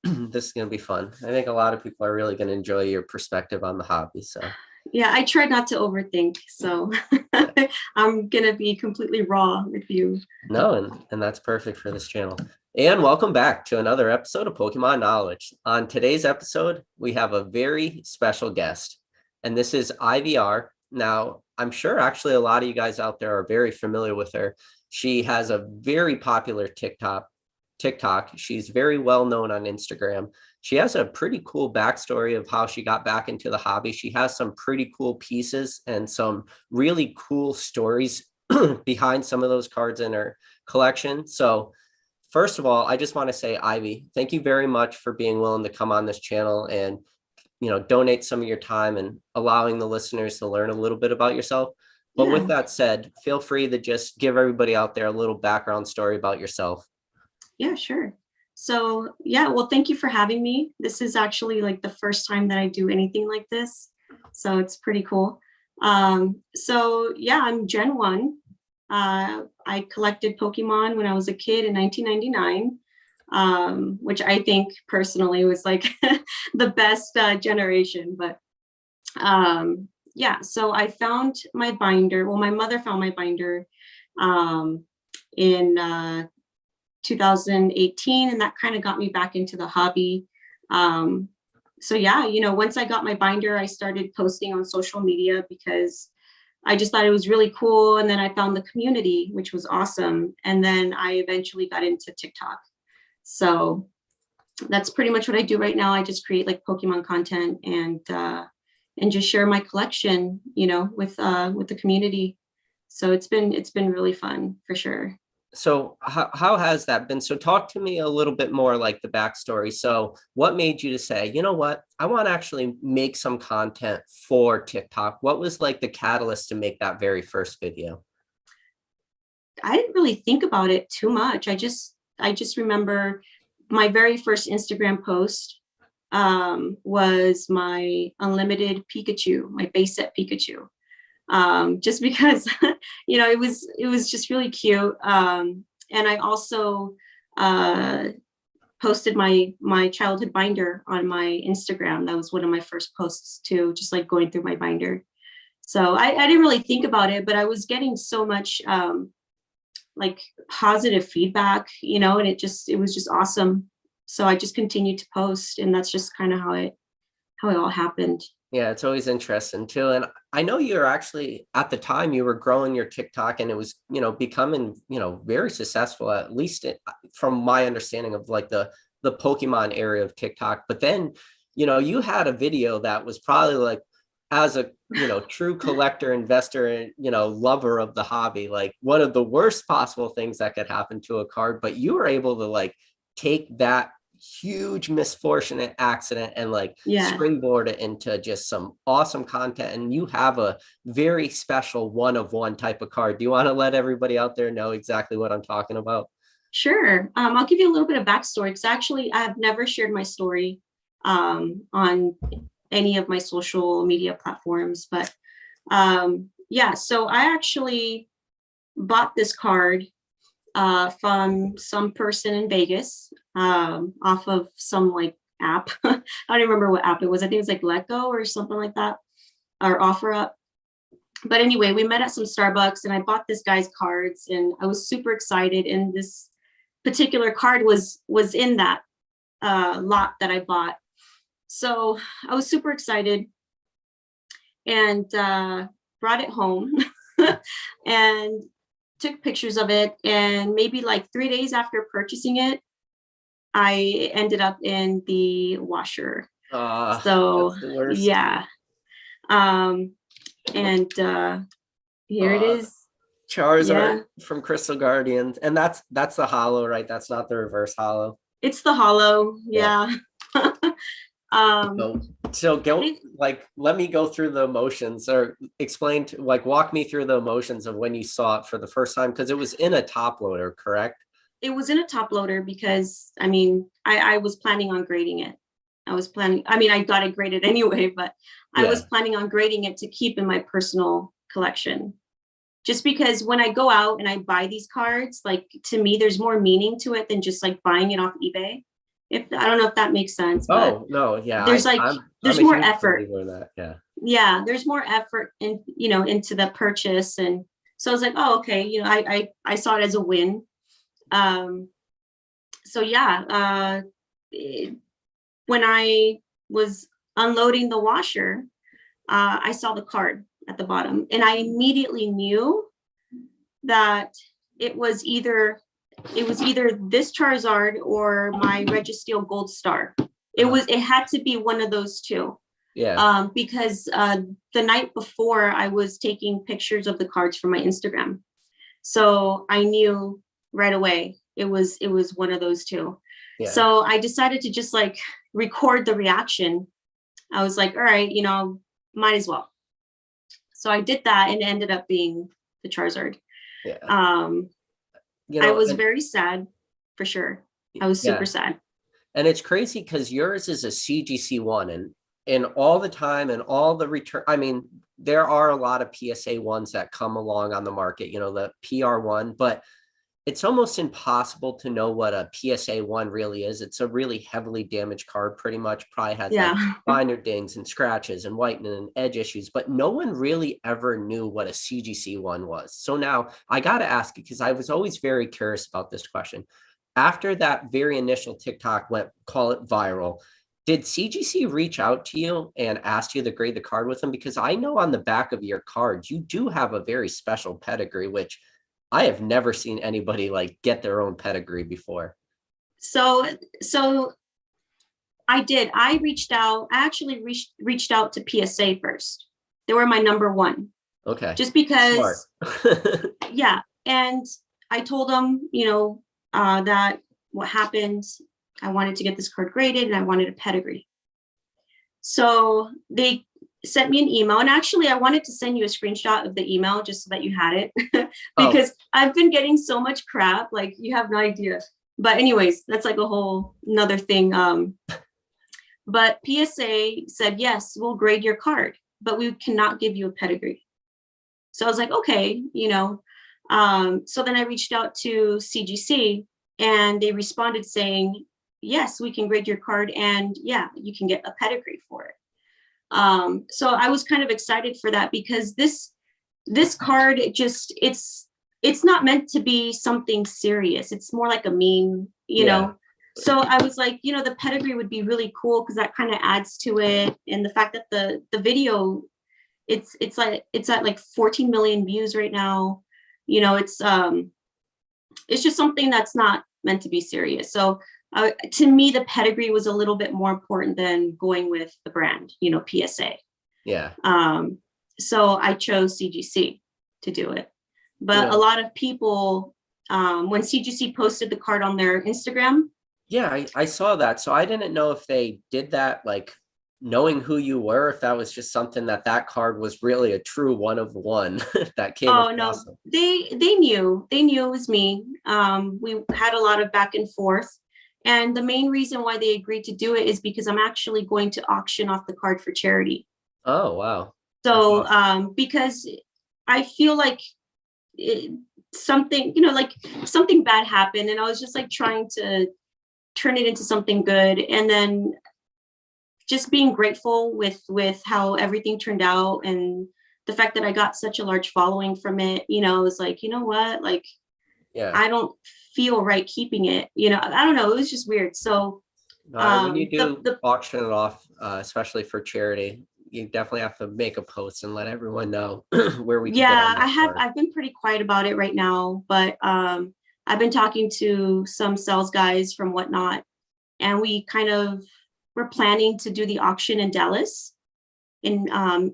This is going to be fun. I think a lot of people are really going to enjoy your perspective on the hobby. So, Yeah, I try not to overthink. So I'm going to be completely raw with you. no, and that's perfect for this channel. And welcome back to another episode of Pokemon Knowledge. On today's episode, we have a very special guest, and this is IVR. Now, I'm sure actually a lot of you guys out there are very familiar with her. She has a very popular TikTok. She's very well known on Instagram. She has a pretty cool backstory of how she got back into the hobby. She has some pretty cool pieces and some really cool stories behind some of those cards in her collection. So first of all, I just want to say, Ivy, thank you very much for being willing to come on this channel and, donate some of your time and allowing the listeners to learn a little bit about yourself. But Yeah. with that said, feel free to just give everybody out there a little background story about yourself. Yeah, sure. So yeah, well, thank you for having me. This is actually like the first time that I do anything like this. So it's pretty cool. So yeah, I'm Gen 1. I collected Pokemon when I was a kid in 1999, which I think personally was like the best generation. But yeah, so I found my binder. Well, my mother found my binder in 2018, and that kind of got me back into the hobby. So yeah, once I got my binder, I started posting on social media because I just thought it was really cool. And then I found the community, which was awesome. And then I eventually got into TikTok. So that's pretty much what I do right now. I just create like Pokemon content and just share my collection, with the community. So it's been really fun for sure. So how has that been? So talk to me a little bit more like the backstory. So what made you to say, you know what, I want to actually make some content for TikTok? What was like the catalyst to make that very first video? I didn't really think about it too much. I just remember my very first Instagram post was my unlimited Pikachu, my base set Pikachu. Just because it was just really cute. And I also posted my childhood binder on my Instagram. That was one of my first posts too, just like going through my binder. So I didn't really think about it, but I was getting so much like positive feedback, and it was just awesome. So I just continued to post, and that's just kind of how it all happened. Yeah, it's always interesting too. And I know you're actually at the time you were growing your TikTok and it was, becoming, very successful, at least from my understanding of like the Pokemon area of TikTok. But then, you had a video that was probably like, as a, true collector, investor, and, lover of the hobby, like one of the worst possible things that could happen to a card. But you were able to like take that huge misfortunate accident and like springboard it into just some awesome content. And you have a very special one of one type of card. Do you want to let everybody out there know exactly what I'm talking about? Sure. I'll give you a little bit of backstory, because actually I have never shared my story on any of my social media platforms. But yeah, so I actually bought this card from some person in Vegas, off of some like app. I don't remember what app it was. I think it was like Letgo or something like that, or OfferUp. But anyway, we met at some Starbucks and I bought this guy's cards and I was super excited. And this particular card was in that lot that I bought. So I was super excited and brought it home and took pictures of it. And maybe like 3 days after purchasing it, I ended up in the washer. So yeah. And here it is. Charizard from Crystal Guardians. And that's the holo, right? That's not the reverse holo. It's the holo. Yeah. So go like, let me go through the emotions, or explain to like, walk me through the emotions of when you saw it for the first time, because it was in a top loader, correct? It was in a top loader because I was planning on grading it. I got it graded anyway, but I was planning on grading it to keep in my personal collection. Just because when I go out and I buy these cards, like to me, there's more meaning to it than just like buying it off eBay. If I don't know if that makes sense, but Oh no, yeah, there's like I'm there's a more huge effort. believer in that. Yeah. Yeah, there's more effort in, into the purchase. And so I was like, oh, okay, I saw it as a win. Um, so yeah, when I was unloading the washer, I saw the card at the bottom, and I immediately knew that it was either this Charizard or my Registeel Gold Star. It had to be one of those two. Yeah. Because the night before I was taking pictures of the cards for my Instagram. So I knew right away it was one of those two. Yeah. So I decided to just like record the reaction. I was like, all right, might as well. So I did that, and it ended up being the Charizard. Yeah. I was very sad, for sure. I was super sad. And it's crazy because yours is a CGC one, and all the time and all the return. I mean, there are a lot of PSA ones that come along on the market, the PR one, but it's almost impossible to know what a PSA one really is. It's a really heavily damaged card, pretty much. Probably has like binder dings and scratches and whitening and edge issues, but no one really ever knew what a CGC one was. So now I got to ask you, because I was always very curious about this question. After that very initial TikTok went, call it viral, did CGC reach out to you and ask you to grade the card with them? Because I know on the back of your cards, you do have a very special pedigree, which I have never seen anybody like get their own pedigree before. So I did. I actually reached out to PSA first. They were my number one. Okay. Just because, yeah. And I told them, that what happened, I wanted to get this card graded and I wanted a pedigree. So they sent me an email, and actually I wanted to send you a screenshot of the email just so that you had it because I've been getting so much crap, like you have no idea. But anyways, that's like a whole nother thing. But PSA said, yes, we'll grade your card, but we cannot give you a pedigree. So I was like, okay, so then I reached out to CGC, and they responded saying, yes, we can grade your card, and yeah, you can get a pedigree for it. So I was kind of excited for that, because this card, it's not meant to be something serious. It's more like a meme, know. So I was like, the pedigree would be really cool, because that kind of adds to it. And the fact that the video, it's at like 14 million views right now. It's just something that's not meant to be serious. So to me, the pedigree was a little bit more important than going with the brand, PSA. Yeah. So I chose CGC to do it. But a lot of people, when CGC posted the card on their Instagram. Yeah, I saw that. So I didn't know if they did that, like knowing who you were, if that was just something that card was really a true one of one that came across. No, they knew it was me. We had a lot of back and forth. And the main reason why they agreed to do it is because I'm actually going to auction off the card for charity. Oh, wow. So, because I feel like something, like something bad happened, and I was just like trying to turn it into something good. And then just being grateful with how everything turned out, and the fact that I got such a large following from it, it was like, you know what, like, I don't feel right keeping it, I don't know, it was just weird. So when you do auction it off, especially for charity, you definitely have to make a post and let everyone know where we can I've been pretty quiet about it right now, but I've been talking to some sales guys from Whatnot, and we're planning to do the auction in Dallas in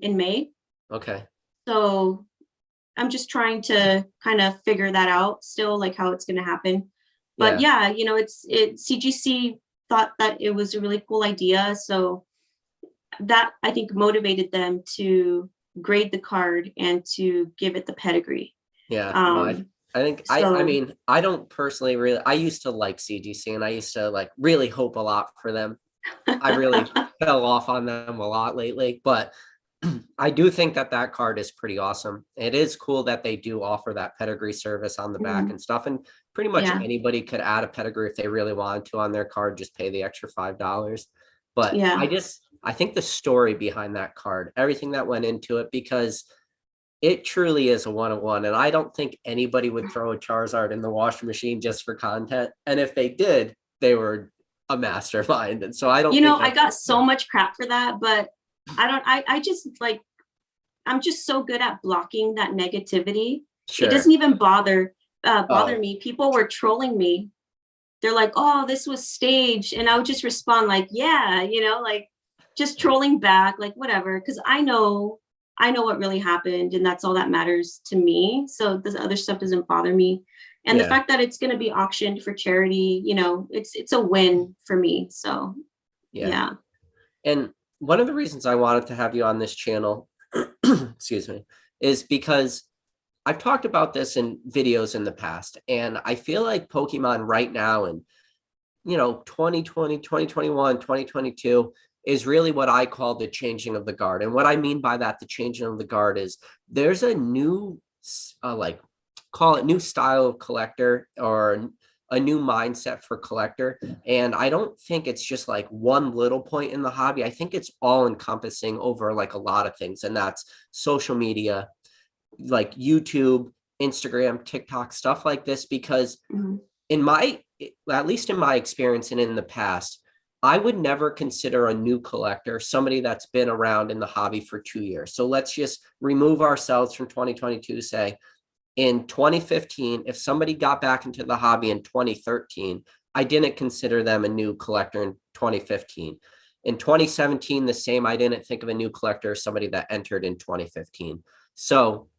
May. Okay. So I'm just trying to kind of figure that out still, like how it's going to happen. But yeah, CGC thought that it was a really cool idea. So that, I think, motivated them to grade the card and to give it the pedigree. Yeah. I think I mean, I don't personally really, I used to like CGC, and I used to like really hope a lot for them. I really fell off on them a lot lately, but I do think that card is pretty awesome. It is cool that they do offer that pedigree service on the back and stuff. And pretty much Yeah. anybody could add a pedigree if they really wanted to on their card, just pay the extra $5. But Yeah. I think the story behind that card, everything that went into it, because it truly is a one-of-one. And I don't think anybody would throw a Charizard in the washing machine just for content. And if they did, they were a mastermind. And so I don't think I got so much crap for that, but I just like, I'm just so good at blocking that negativity. It sure. doesn't even bother Oh, me. People were trolling me. They're like, "Oh, this was staged," and I would just respond like, "Yeah," like just trolling back, like whatever, because I know what really happened, and that's all that matters to me. So this other stuff doesn't bother me, and the yeah, fact that it's going to be auctioned for charity, it's a win for me. So yeah. yeah. And one of the reasons I wanted to have you on this channel, excuse me, is because I've talked about this in videos in the past, and I feel like Pokemon right now and 2020, 2021, 2022 is really what I call the changing of the guard. And what I mean by that, the changing of the guard, is there's a new, like, call it new style of collector, or a new mindset for collector. And I don't think it's just like one little point in the hobby. I think it's all encompassing over like a lot of things. And that's social media, like YouTube, Instagram, TikTok, stuff like this. Because Mhm. in my, at least in my experience and in the past, I would never consider a new collector somebody that's been around in the hobby for 2 years. So let's just remove ourselves from 2022. Say in 2015, if somebody got back into the hobby in 2013, I didn't consider them a new collector in 2015. In 2017, the same. I didn't think of a new collector as somebody that entered in 2015. So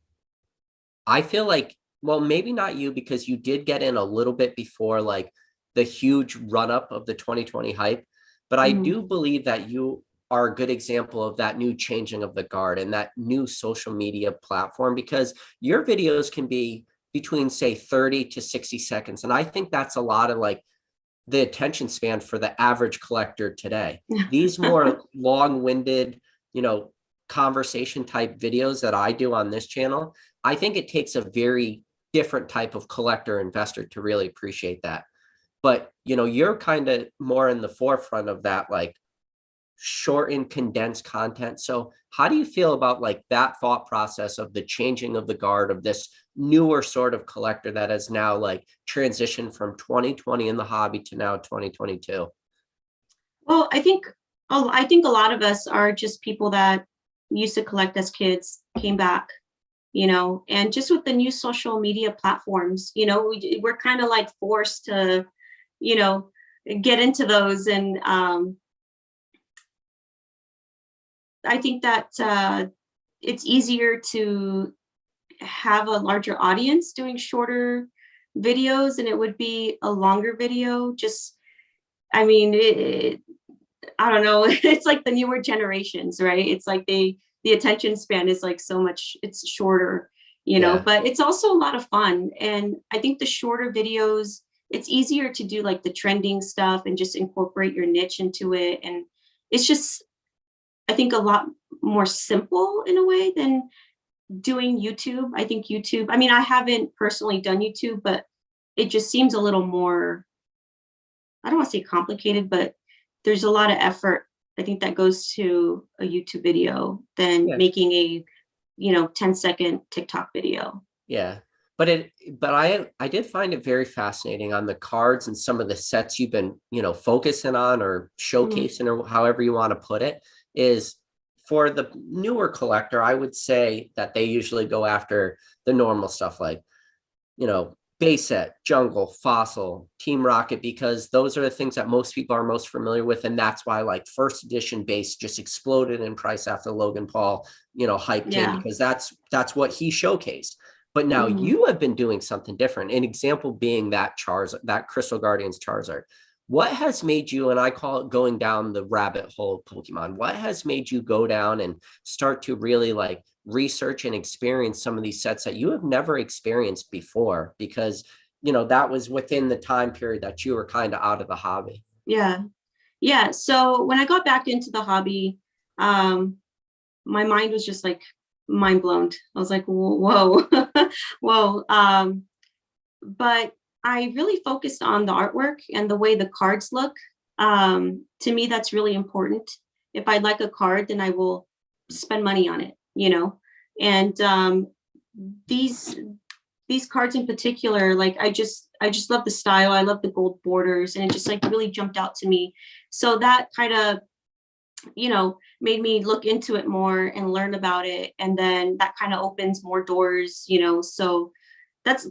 I feel like, well, maybe not you, because you did get in a little bit before like the huge run up of the 2020 hype. But I Mhm. do believe that you are a good example of that new changing of the guard and that new social media platform, because your videos can be between, say, 30 to 60 seconds. And I think that's a lot of like the attention span for the average collector today. These more long-winded, you know, conversation type videos that I do on this channel, I think it takes a very different type of collector investor to really appreciate that. But, you're kind of more in the forefront of that, like short and condensed content. So how do you feel about like that thought process of the changing of the guard of this newer sort of collector that has now like transitioned from 2020 in the hobby to now 2022? Well, I think a lot of us are just people that used to collect as kids, came back, and just with the new social media platforms, we're kind of like forced to, you know, get into those. And I think that it's easier to have a larger audience doing shorter videos, and it would be a longer video. Just, I mean, I don't know. It's like the newer generations, right? It's like the attention span is like so much, it's shorter, Yeah. but it's also a lot of fun. And I think the shorter videos, it's easier to do like the trending stuff and just incorporate your niche into it. And it's just, I think, a lot more simple in a way than doing YouTube. I think YouTube, I mean, I haven't personally done YouTube, but it just seems a little more, I don't want to say complicated, but there's a lot of effort, I think, that goes to a YouTube video than Yeah. making a, 10-second TikTok video. Yeah. But I did find it very fascinating on the cards and some of the sets you've been, focusing on or Mhm. showcasing, or however you want to put it, is for the newer collector. I would say that they usually go after the normal stuff like, base set, jungle, fossil, team rocket, because those are the things that most people are most familiar with. And that's why like first edition base just exploded in price after Logan Paul, hype came, Yeah. because that's what he showcased. But now Mhm. you have been doing something different. An example being that Charizard, that Crystal Guardians Charizard. What has made you, and I call it going down the rabbit hole of Pokemon, what has made you go down and start to really like research and experience some of these sets that you have never experienced before? Because, that was within the time period that you were kind of out of the hobby. Yeah. Yeah. So when I got back into the hobby, um, my mind was just like mind blown. I was like, whoa, whoa. But I really focused on the artwork and the way the cards look. To me, that's really important. If I like a card, then I will spend money on it, you know. And these these cards in particular, like I just love the style. I love the gold borders, and it just like really jumped out to me. So that kind of, made me look into it more and learn about it. And then that kind of opens more doors, so that's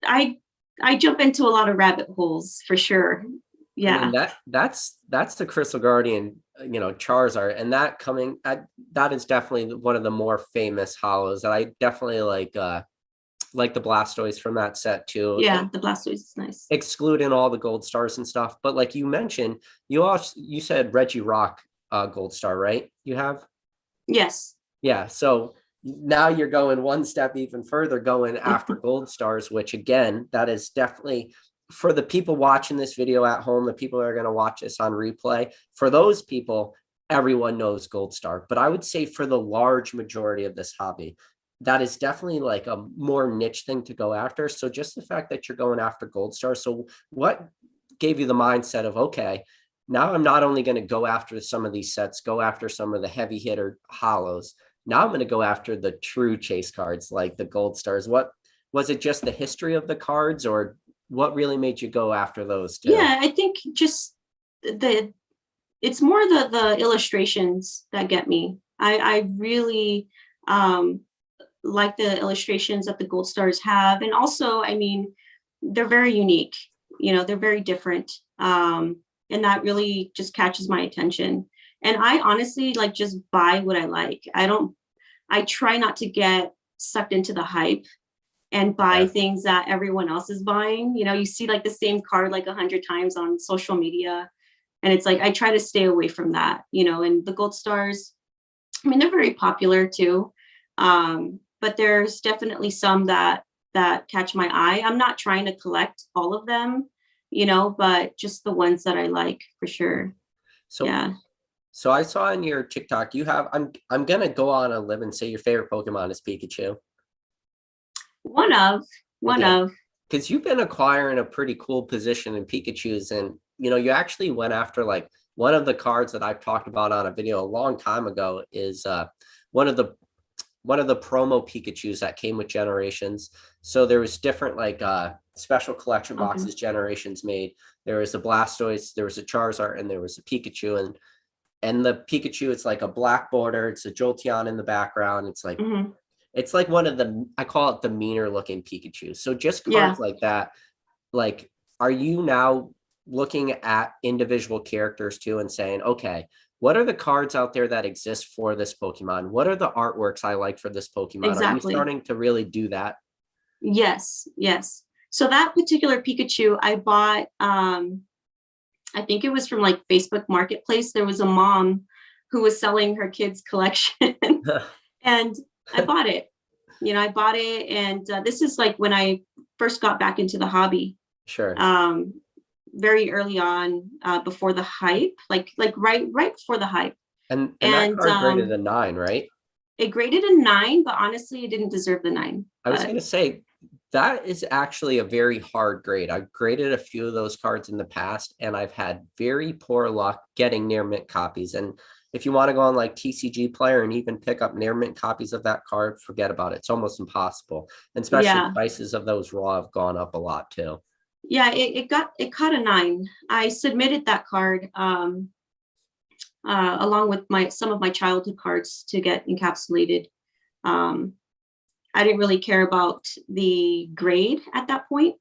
I I jump into a lot of rabbit holes for sure. I mean, Yeah. that's the Crystal Guardian, Charizard, and that is definitely one of the more famous hollows that I definitely like the Blastoise from that set too, Yeah, the Blastoise is nice. excluding all the gold stars and stuff. But like you mentioned, you said Reggie Rock gold star, right? You have? Yes. Yeah. So now you're going one step even further, going after gold stars, which again, that is definitely for the people watching this video at home, the people that are going to watch this on replay. For those people, everyone knows gold star. But I would say for the large majority of this hobby, that is definitely like a more niche thing to go after. So just the fact that you're going after gold star. So what gave you the mindset of, okay, now I'm not only going to go after some of these sets, go after some of the heavy hitter hollows. Now I'm going to go after the true chase cards like the gold stars. What was it, just the history of the cards, or what really made you go after those too? Yeah, I think just the it's more the illustrations that get me. I really like the illustrations that the gold stars have, and also, I mean, they're very unique. They're very different, and that really just catches my attention. And I honestly like just buy what I like. I try not to get sucked into the hype and buy Yeah. things that everyone else is buying. You see like the same card like 100 times on social media. And it's like I try to stay away from that, and the gold stars, I mean, they're very popular too. But there's definitely some that catch my eye. I'm not trying to collect all of them, but just the ones that I like for sure. So Yeah. so I saw in your TikTok you have I'm gonna go on a limb and say your favorite Pokemon is Pikachu. One of, one Okay. of. Because you've been acquiring a pretty cool position in Pikachu's, and you actually went after like one of the cards that I've talked about on a video a long time ago is one of the one of the promo Pikachus that came with Generations. So there was different like special collection Okay. boxes Generations made. There was a Blastoise, there was a Charizard, and there was a Pikachu. And the Pikachu, it's like a black border, it's a Jolteon in the background. Hmm. It's like one of the, I call it the meaner looking Pikachu. So just Yeah. cards like that, like, are you now looking at individual characters too and saying, okay, what are the cards out there that exist for this Pokemon? What are the artworks I like for this Pokemon? Are you Exactly. starting to really do that? Yes. Yes. So that particular Pikachu I bought, I think it was from like Facebook Marketplace. There was a mom who was selling her kids' collection, and I bought it. I bought it, and this is like when I first got back into the hobby, Sure. um, very early on, before the hype, like right before the hype, And that and card graded a 9, right? it graded a 9, but honestly, it didn't deserve the 9. I was But going to say that is actually a very hard grade. I've graded a few of those cards in the past, and I've had very poor luck getting near mint copies. And if you want to go on like TCG Player and even pick up near mint copies of that card, forget about it. It's almost impossible. And especially yeah, prices of those raw have gone up a lot too. yeah, it caught a 9. I submitted that card, along with my some of my childhood cards to get encapsulated. Um, I didn't really care about the grade at that point,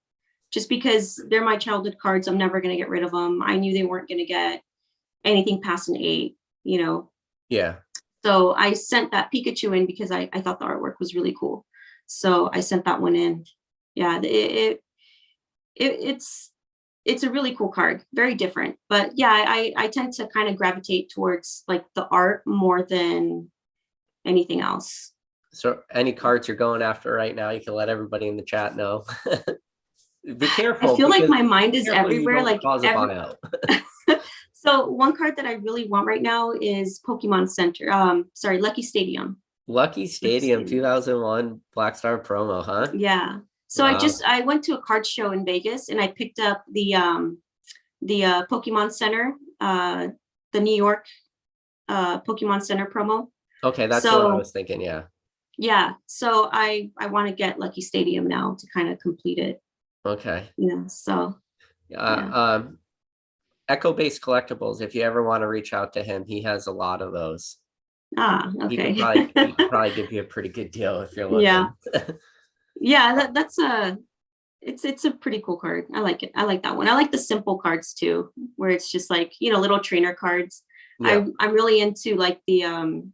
just because they're my childhood cards. I'm never going to get rid of them. I knew they weren't going to get anything past an 8, you know. Yeah. So I sent that Pikachu in because I thought the artwork was really cool. So I sent that one in. Yeah, it's it's a really cool card, very different. But yeah, I tend to kind of gravitate towards like the art more than anything else. So any cards you're going after right now, you can let everybody in the chat know. Be I careful feel like because my mind be is careful you everywhere. don't Like cause a every buyout. so one card that I really want right now is Pokemon Center. Lucky Stadium. Lucky Lucky Stadium Stadium. 2001 Black Star promo, huh? Yeah. So Wow. I went to a card show in Vegas and I picked up the Pokemon Center, the New York Pokemon Center promo. Okay, that's what I So was thinking. Yeah. yeah, so I want to get Lucky Stadium now to kind of complete it. Okay. So Uh, yeah. um, Echo-based collectibles. If you ever want to reach out to him, he has a lot of those. Ah, He could okay. probably give you a pretty good deal if you're Yeah. looking. Yeah, that's a it's a pretty cool card. I like it. I like that one. I like the simple cards too, where it's just like, little trainer cards. Yep. I'm really into like the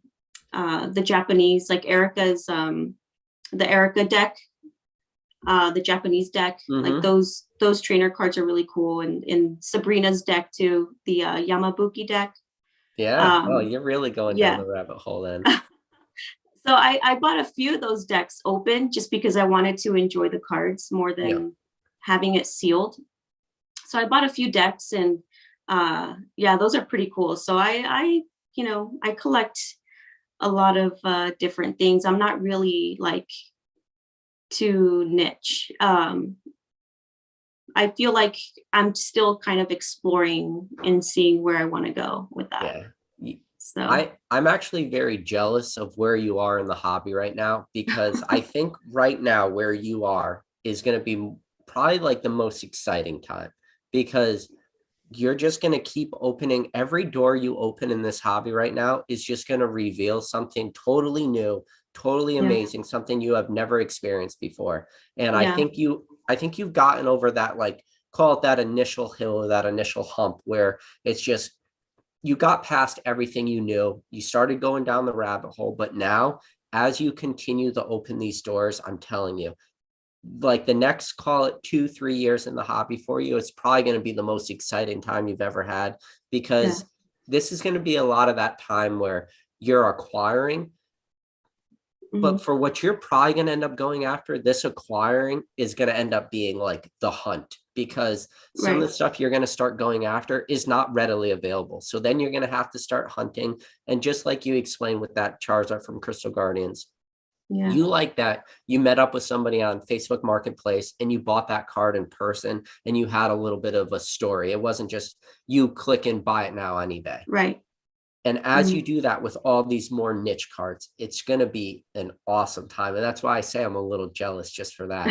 Japanese, like Erica's the Erica deck, the Japanese deck. Like Mm-hmm. those trainer cards are really cool. And Sabrina's deck too, the Yamabuki deck. Yeah. Oh, Um, you're really going down yeah. the rabbit hole then. So I bought a few of those decks open just because I wanted to enjoy the cards more Yeah. than having it sealed. So I bought a few decks and yeah, those are pretty cool. So I collect a lot of different things. I'm not really like too niche. I feel like I'm still kind of exploring and seeing where I want to go with that. Yeah. So I'm actually very jealous of where you are in the hobby right now, because I think right now where you are is going to be probably like the most exciting time, because you're just going to keep opening. Every door you open in this hobby right now is just going to reveal something totally new, totally yeah, amazing, something you have never experienced before. And yeah, I think you've gotten over that, like, call it that initial hill or that initial hump where it's just you got past everything you knew. You started going down the rabbit hole, but now as you continue to open these doors, I'm telling you, like the next, call it 2 3 years in the hobby for you, it's probably going to be the most exciting time you've ever had, yeah. because this is going to be a lot of that time where you're acquiring, Hmm. but for what you're probably going to end up going after, this acquiring is going to end up being like the hunt, because some of Right. the stuff you're going to start going after is not readily available. So then you're going to have to start hunting. And just like you explained with that Charizard from Crystal Guardians, Yeah. you like that you met up with somebody on Facebook Marketplace and you bought that card in person and you had a little bit of a story. It wasn't just you click and buy it now on eBay. Right. And as you Mhm. do that with all these more niche cards, it's going to be an awesome time. And that's why I say I'm a little jealous just for that.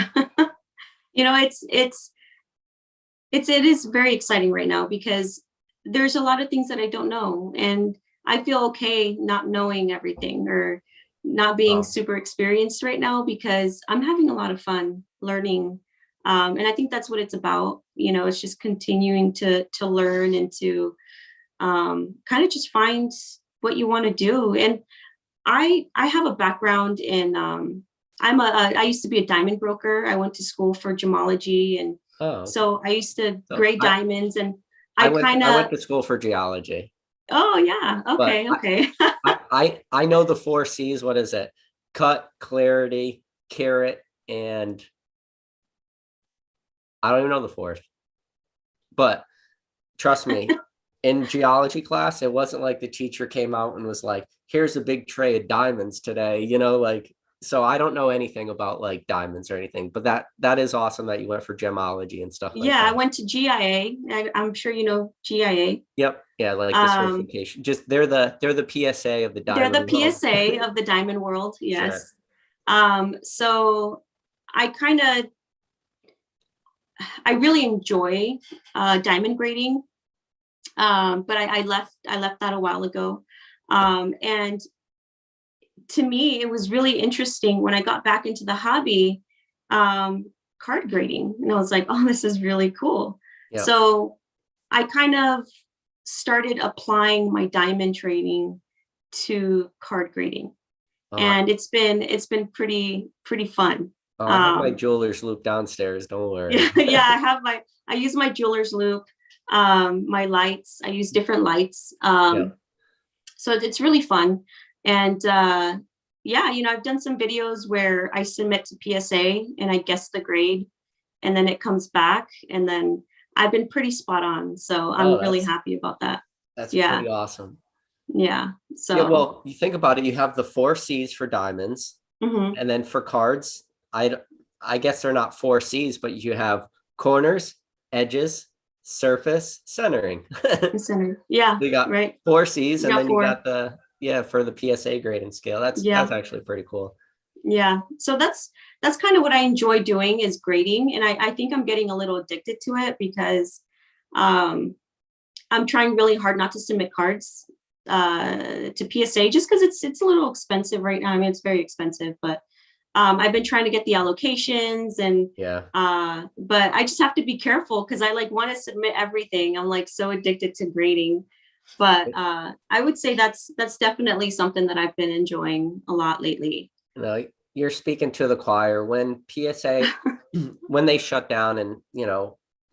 It is very exciting right now because there's a lot of things that I don't know, and I feel okay not knowing everything or not being Oh, super experienced right now because I'm having a lot of fun learning. And I think that's what it's about. It's just continuing to learn and to kind of just find what you want to do. And I have a background in I used to be a diamond broker. I went to school for gemology, and oh, okay. so I used to So grade diamonds, and I kind I of. went to school for geology, Oh yeah, but okay, okay. I know the 4 C's. What is it? Cut, clarity, carat, and I don't even know the fourth. But trust me, in geology class, it wasn't like the teacher came out and was like, here's a big tray of diamonds today, like, so I don't know anything about like diamonds or anything, but that is awesome that you went for gemology and stuff like Yeah, I that. went to GIA. I'm sure you know GIA. Yep. Yeah, like the Um, certification. Just they're the PSA of the they're diamond the world. PSA of the diamond world. Sure. Yes. So I kind of I really enjoy diamond grading, but I left that a while ago. And to me, it was really interesting when I got back into the hobby, um, card grading. And I was like, oh, this is really cool. Yep. So I kind of started applying my diamond training to card grading. Uh, And it's been pretty fun. oh, I have my Um, jeweler's loop downstairs. Don't yeah, worry. yeah, I use my jeweler's loop, my lights. I use different lights. Yep. So it's really fun. And yeah, I've done some videos where I submit to PSA and I guess the grade, and then it comes back, and then I've been pretty spot on. So Oh, I'm really happy about that. that's Yeah, pretty awesome. yeah. Yeah, So well, you think about it, you have the 4 C's for diamonds, mhm. and then for cards, I I guess they're not 4 C's, but you have corners, edges, surface, centering. The center. Yeah, You got right. 4 C's, You and got then you four. got the, yeah, for the PSA grading scale. That's Yeah. actually pretty cool. Yeah. So that's kind of what I enjoy doing is grading. And I think I'm getting a little addicted to it because um I'm trying really hard not to submit cards to PSA just because it's a little expensive right now. I mean, it's very expensive, but I've been trying to get the allocations and Yeah. but I just have to be careful because I like want to submit everything. I'm like so addicted to grading. But I would say that's definitely something that I've been enjoying a lot lately. You know, you're speaking to the choir. When PSA, when they shut down, and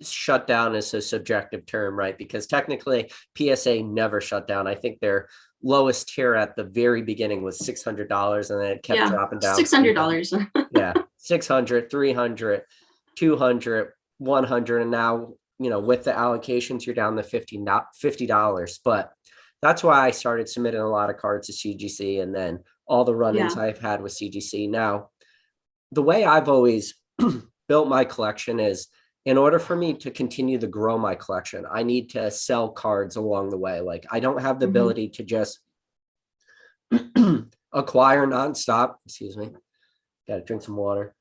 shut down is a subjective term, right? Because technically PSA never shut down. I think their lowest tier at the very beginning was $600, and then it kept Yeah, dropping down. $600. Yeah, 600, 300, 200, 100, and now, with the allocations, you're down to $50. But that's why I started submitting a lot of cards to CGC, and then all the run-ins Yeah. I've had with CGC. Now, the way I've always built my collection is, in order for me to continue to grow my collection, I need to sell cards along the way. Like, I don't have the Mhm. ability to just acquire nonstop. Excuse me. Got to drink some water.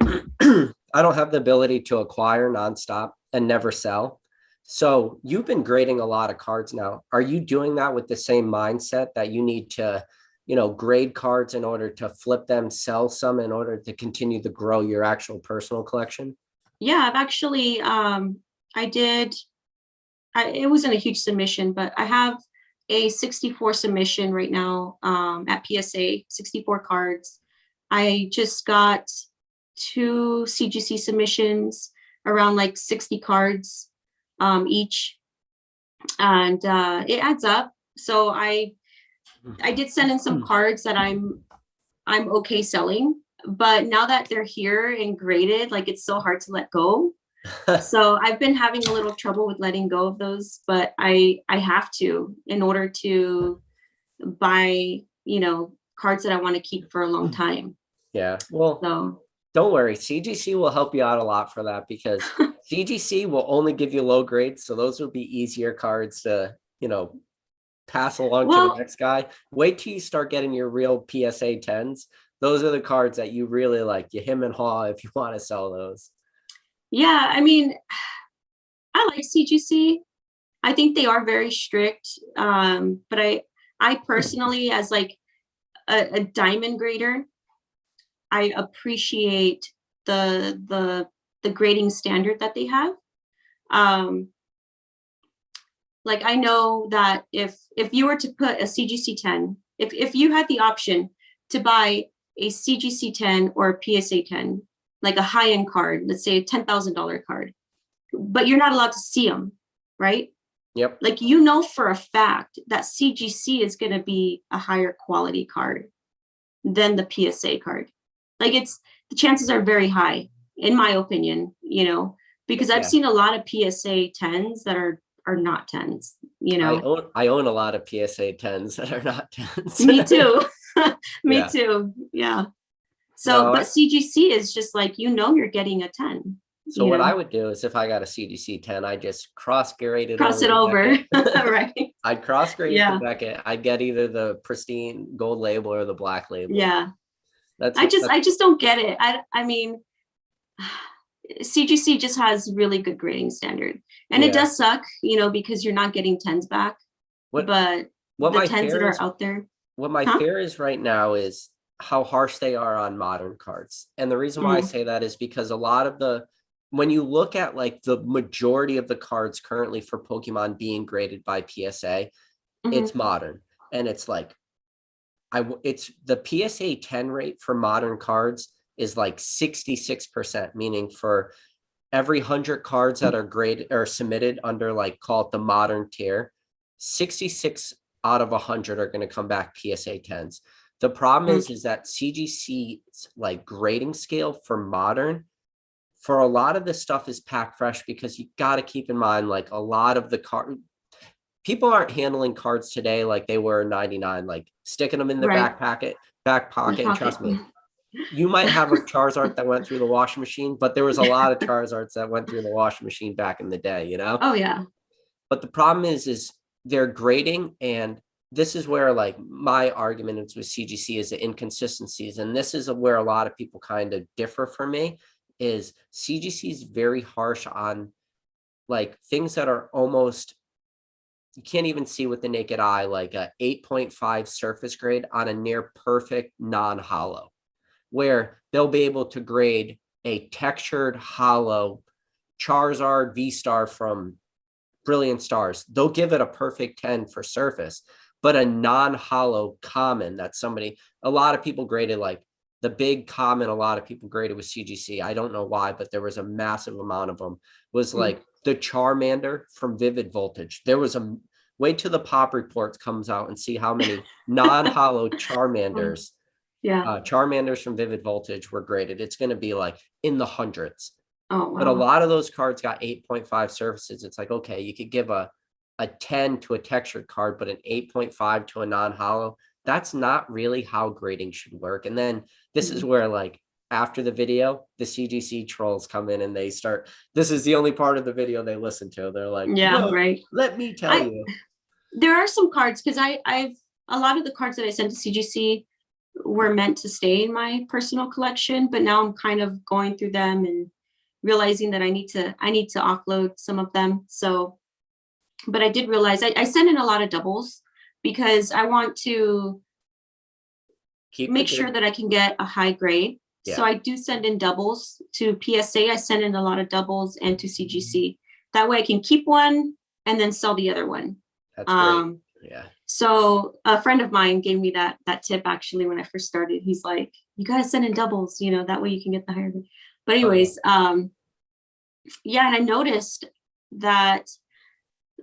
I don't have the ability to acquire nonstop and never sell. So you've been grading a lot of cards now. Are you doing that with the same mindset that you need to, grade cards in order to flip them, sell some in order to continue to grow your actual personal collection? Yeah, I've actually I did it wasn't a huge submission, but I have a 64 submission right now at PSA, 64 cards. I just got two CGC submissions around like 60 cards each, and it adds up. So I did send in some cards that I'm okay selling, but now that they're here and graded, like it's so hard to let go. So I've been having a little trouble with letting go of those, but I have to in order to buy, cards that I want to keep for a long time. Yeah. Well, So don't worry. CGC will help you out a lot for that, because CGC will only give you low grades. So those will be easier cards to, pass along to the well, next guy. Wait till you start getting your real PSA 10s. Those are the cards that you really like. You hem and haw if you want to sell those. yeah, I mean, I like CGC. I think they are very strict. But I personally, as like a diamond grader, I appreciate the grading standard that they have. Um, like I know that if you were to put a CGC 10, if you had the option to buy a CGC 10 or a PSA 10, like a high-end card, let's say a $10,000 card, but you're not allowed to see them, right? Yep. Like for a fact that CGC is going to be a higher quality card than the PSA card. Like the chances are very high, in my opinion, because I've Yeah. seen a lot of PSA 10s that are not 10s, I own a lot of PSA 10s that are not 10s. Me too. Me Yeah. too. Yeah. So, No, but CGC is just like, you're getting a 10. so what I would do is, if I got a CGC 10, I just cross grade it Cross over it to over. Beckett. Right. I'd cross grade it to Yeah. Beckett. I'd get either the pristine gold label or the black label. Yeah. That's I just don't get it. I mean, CGC just has really good grading standard. And it yeah. does suck, because you're not getting 10s back. What But what the my 10s that fear are is out there. what my Huh? fear is right now is how harsh they are on modern cards. And the reason why I Mm. say that is because a lot of when you look at like the majority of the cards currently for Pokemon being graded by PSA, it's Mhm. modern. And it's like, it's the PSA 10 rate for modern cards is like 66%, meaning for every 100 cards that are graded or submitted under, like, call it the modern tier, 66 out of 100 are going to come back PSA 10s. The problem Mm. is that CGC's like grading scale for modern, for a lot of this stuff, is packed fresh, because you got to keep in mind, like, a lot of the people aren't handling cards today like they were in 99, like sticking them in their Right. back pocket. And Pocket. trust me, You might have a Charizard that went through the washing machine, but there was a lot of Charizards that went through the washing machine back in the day, you know? Oh yeah. But the problem is they're grading, and this is where like my argument is with CGC is the inconsistencies. And this is where a lot of people kind of differ from me is CGC is very harsh on like things that are almost, you can't even see with the naked eye, like a 8.5 surface grade on a near perfect non-hollow, where they'll be able to grade a textured hollow Charizard V-Star from Brilliant Stars. They'll give it a perfect 10 for surface, but a non-hollow common that somebody, a lot of people graded like the big common, a lot of people graded with CGC. I don't know why, but there was a massive amount of them, was like the Charmander from Vivid Voltage. There was a, wait till the pop reports comes out and see how many non-hollow Charmanders, Yeah. Charmanders from Vivid Voltage were graded. It's going to be like in the hundreds. Oh But a wow. lot of those cards got 8.5 surfaces. It's like, okay, you could give a 10 to a textured card, but an 8.5 to a non-hollow. That's not really how grading should work. And then this is where like after the video, the CGC trolls come in and they start, this is the only part of the video they listen to. They're like, Yeah, well, right. let me tell I you. There are some cards because I've a lot of the cards that I sent to CGC were meant to stay in my personal collection, but now I'm kind of going through them and realizing that I need to offload some of them. So, but I did realize I send in a lot of doubles because I want to Keep make sure that I can get a high grade. So Yeah. I do send in doubles to PSA. I send in a lot of doubles and to CGC. That way I can keep one and then sell the other one. That's great. Yeah. So a friend of mine gave me that tip actually when I first started. He's like, you gotta send in doubles, you know, that way you can get the higher grade. But anyways, yeah, and I noticed that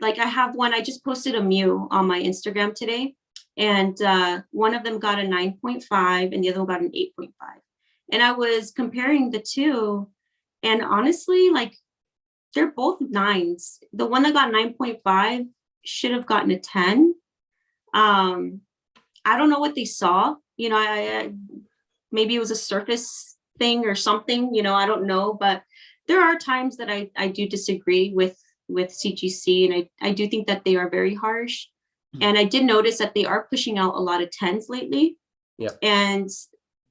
like I have one, I just posted a Mew on my Instagram today, and one of them got a 9.5 and the other one got an 8.5. And I was comparing the two, and honestly, like they're both nines. The one that got 9.5 should have gotten a 10. I don't know what they saw. You know, I maybe it was a surface thing or something, you know, I don't know, but there are times that I do disagree with CGC, and I do think that they are very harsh. And I did notice that they are pushing out a lot of 10s lately. Yeah. And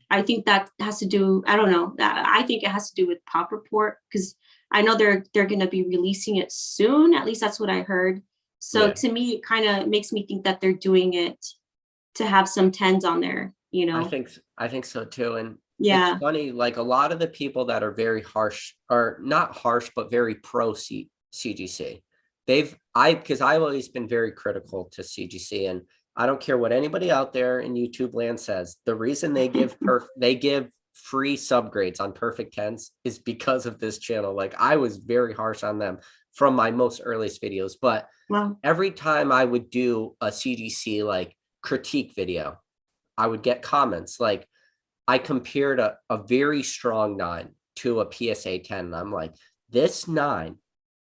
I think that has to do, I don't know, I think it has to do with Pop Report, because I know they're going to be releasing it soon. At least that's what I heard. So to me, it kind of makes me think that they're doing it to have some 10s on there, you know? I think so too. And Yeah. it's funny, like a lot of the people that are very harsh, or not harsh, but very pro CGC, because I've always been very critical to CGC, and I don't care what anybody out there in YouTube land says. The reason they give free subgrades on perfect 10s is because of this channel. Like I was very harsh on them from my most earliest videos, but every time I would do a CGC like critique video, I would get comments like I compared a very strong 9 to a PSA 10. And I'm like, this 9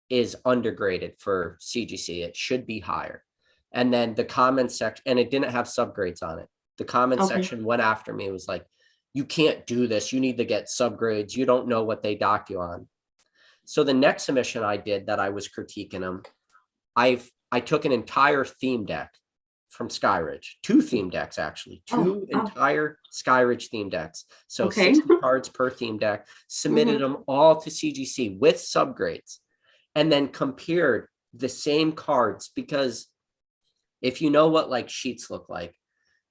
is undergraded for CGC. It should be higher. And then the comment section, and it didn't have subgrades on it. The comment section went after me. It was like, you can't do this. You need to get subgrades. You don't know what they dock you on. So the next submission I did that I was critiquing them, I took an entire theme deck from Skyridge, 2 theme decks, actually, 2 entire Skyridge theme decks. So 60 cards per theme deck, submitted them all to CGC with subgrades, and then compared the same cards, because if you know what like sheets look like,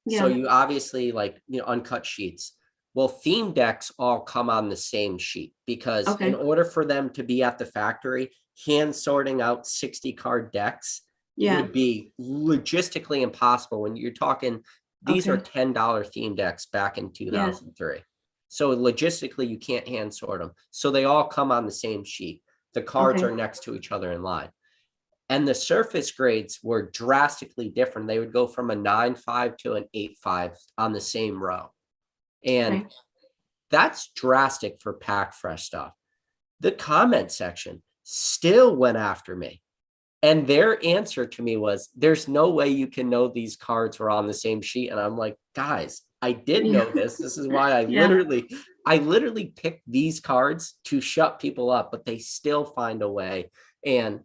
so you obviously like, you know, uncut sheets. Well, theme decks all come on the same sheet because in order for them to be at the factory, hand sorting out 60 card decks would be logistically impossible when you're talking, these are $10 theme decks back in 2003. So logistically, you can't hand sort them. So they all come on the same sheet. The cards are next to each other in line. And the surface grades were drastically different. They would go from a 9.5 to an 8.5 on the same row. And that's drastic for pack fresh stuff. The comment section still went after me. And their answer to me was, there's no way you can know these cards were on the same sheet. And I'm like, guys, I did know this. This is why Yeah. I literally picked these cards to shut people up, but they still find a way. And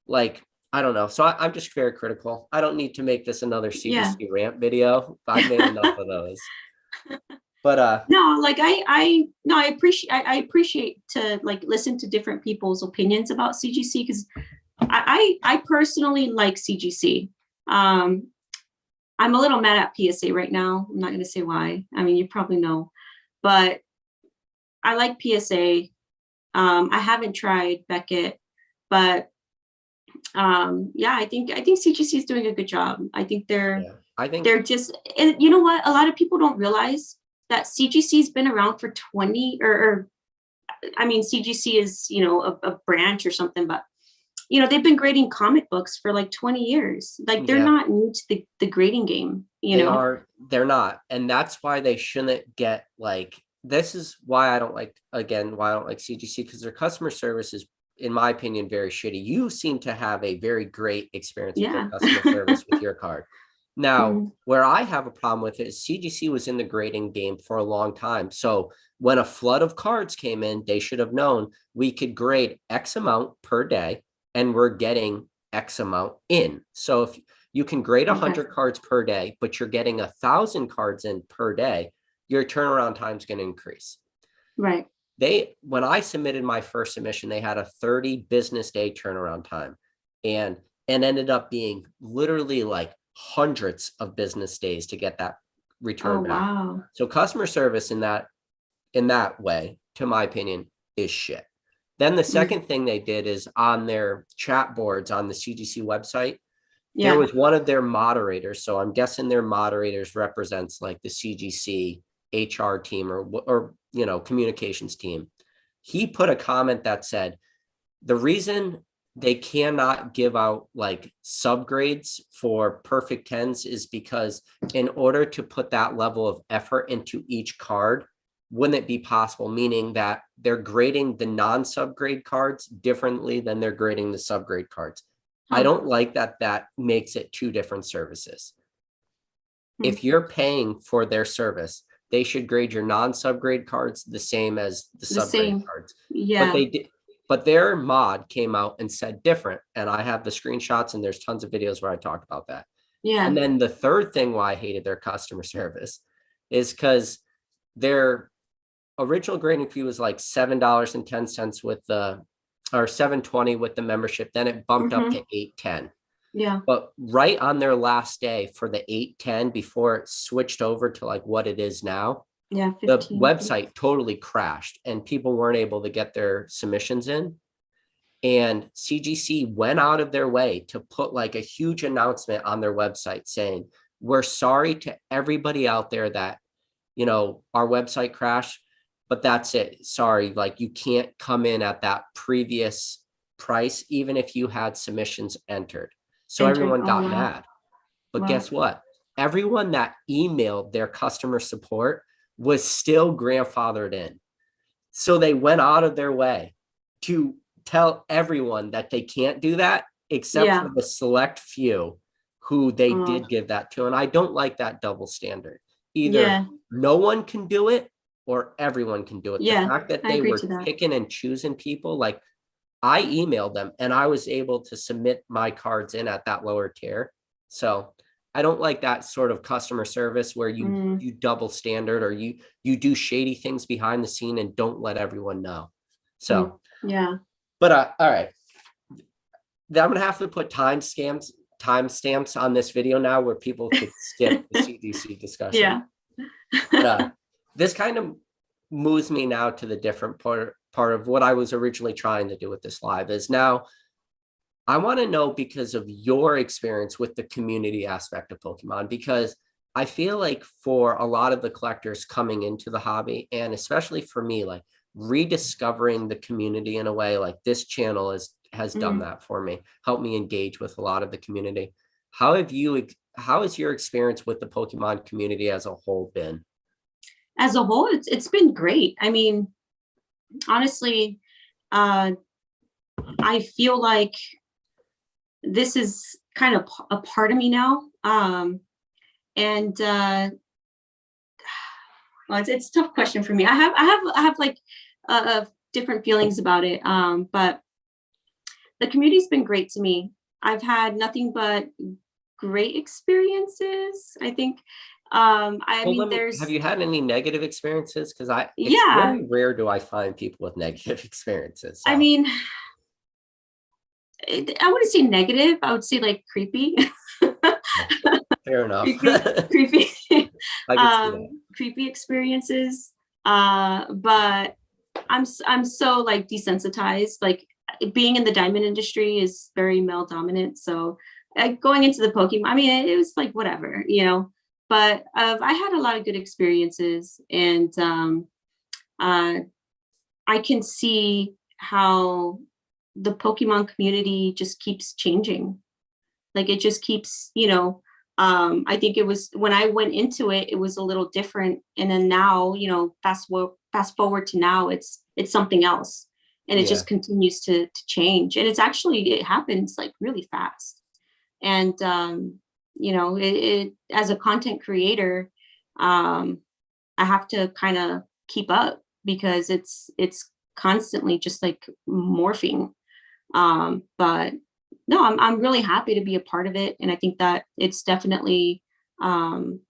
like, I don't know. So I'm just very critical. I don't need to make this another Yeah. CGC rant video. I've made enough of those. But No, like no, I appreciate to like listen to different people's opinions about CGC because I personally like CGC. I'm a little mad at PSA right now. I'm not going to say why. I mean, you probably know, but I like PSA. I haven't tried Beckett, but yeah, I think CGC is doing a good job. I think yeah, I think they're just, and you know what? A lot of people don't realize that CGC's been around for 20 or I mean, CGC is, a branch or something, but they've been grading comic books for like 20 years. Like they're yeah, not new to the grading game, they're not. And that's why they shouldn't get like, this is why I don't like, again, why I don't like CGC, because their customer service is, in my opinion, very shitty. You seem to have a very great experience with their Yeah. customer service with your card. Now, Mm, where I have a problem with it is CGC was in the grading game for a long time. So when a flood of cards came in, they should have known we could grade X amount per day and we're getting X amount in. So if you can grade okay. 100 cards per day, but you're getting 1,000 cards in per day, your turnaround time is going to increase. Right. When I submitted my first submission, they had a 30 business day turnaround time, and ended up being literally like hundreds of business days to get that Oh, return back. wow. So customer service in that way, to my opinion, is shit. Then the Mm, second thing they did is on their chat boards on the CGC website, there yeah. was one of their moderators. So I'm guessing their moderators represents like the CGC HR team or communications team. He put a comment that said the reason they cannot give out like subgrades for perfect tens is because in order to put that level of effort into each card, wouldn't it be possible? Meaning that they're grading the non-subgrade cards differently than they're grading the subgrade cards. I Huh. don't like that makes it two different services. Mm, If you're paying for their service, they should grade your non-subgrade cards the same as the the subgrade same. cards. But Yeah. they did, but their mod came out and said different. And I have the screenshots and there's tons of videos where I talk about that. Yeah. And then the third thing why I hated their customer service is because their original grading fee was like $7.10 with the or $7.20 with the membership. Then it bumped up Hmm. to $8.10. Yeah. But right on their last day for the 8.10, before it switched over to like what it is now, Yeah. the 15, I think. website totally crashed and people weren't able to get their submissions in. And CGC went out of their way to put like a huge announcement on their website saying, we're sorry to everybody out there that, our website crashed, but that's it. Sorry, like you can't come in at that previous price, even if you had submissions entered. So Entered. everyone Oh, got wow. mad. But Wow. guess what? Everyone that emailed their customer support was still grandfathered in. So they went out of their way to tell everyone that they can't do that, except for Yeah. the select few who they Oh, did give that to. And I don't like that double standard. Either yeah. no one can do it or everyone can do it. The Yeah. fact that I they agree to were that. picking and choosing people, like I emailed them and I was able to submit my cards in at that lower tier. So I don't like that sort of customer service where you Mm, you double standard or you do shady things behind the scene and don't let everyone know. mm, So, yeah. but all right. Then I'm gonna have to put timestamps on this video now where people could skip the CDC discussion. Yeah. But this kind of moves me now to the different part of what I was originally trying to do with this live is now I want to know because of your experience with the community aspect of Pokemon, because I feel like for a lot of the collectors coming into the hobby, and especially for me, like rediscovering the community in a way like this channel has done Mm. that for me, helped me engage with a lot of the community. How has your experience with the Pokemon community as a whole been? As a whole, it's been great. I mean, honestly, uh, I feel like this is kind of a part of me now. And Well, it's a tough question for me. I have like different feelings about it. But the community's been great to me. I've had nothing but great experiences. I think. I Well, mean, have there's you had any negative experiences? Because it's yeah. very rare do I find people with negative experiences. I So mean, I wouldn't say negative. I would say like creepy. fair enough. creepy, creepy, I could see that. creepy experiences. But I'm so like desensitized. Like being in the diamond industry is very male dominant. So going into the Pokemon, I mean, it was like whatever, you know. But I had a lot of good experiences, and uh, I can see how the Pokemon community just keeps changing. Like it just keeps, you know, I think it was when I went into it, it was a little different. And then now, you know, fast forward to now, it's something else. And it Yeah, just continues to change. And it happens like really fast. And you know, it as a content creator, um, I have to kind of keep up because it's constantly just like morphing. But no, I'm really happy to be a part of it, and I think that it's definitely um,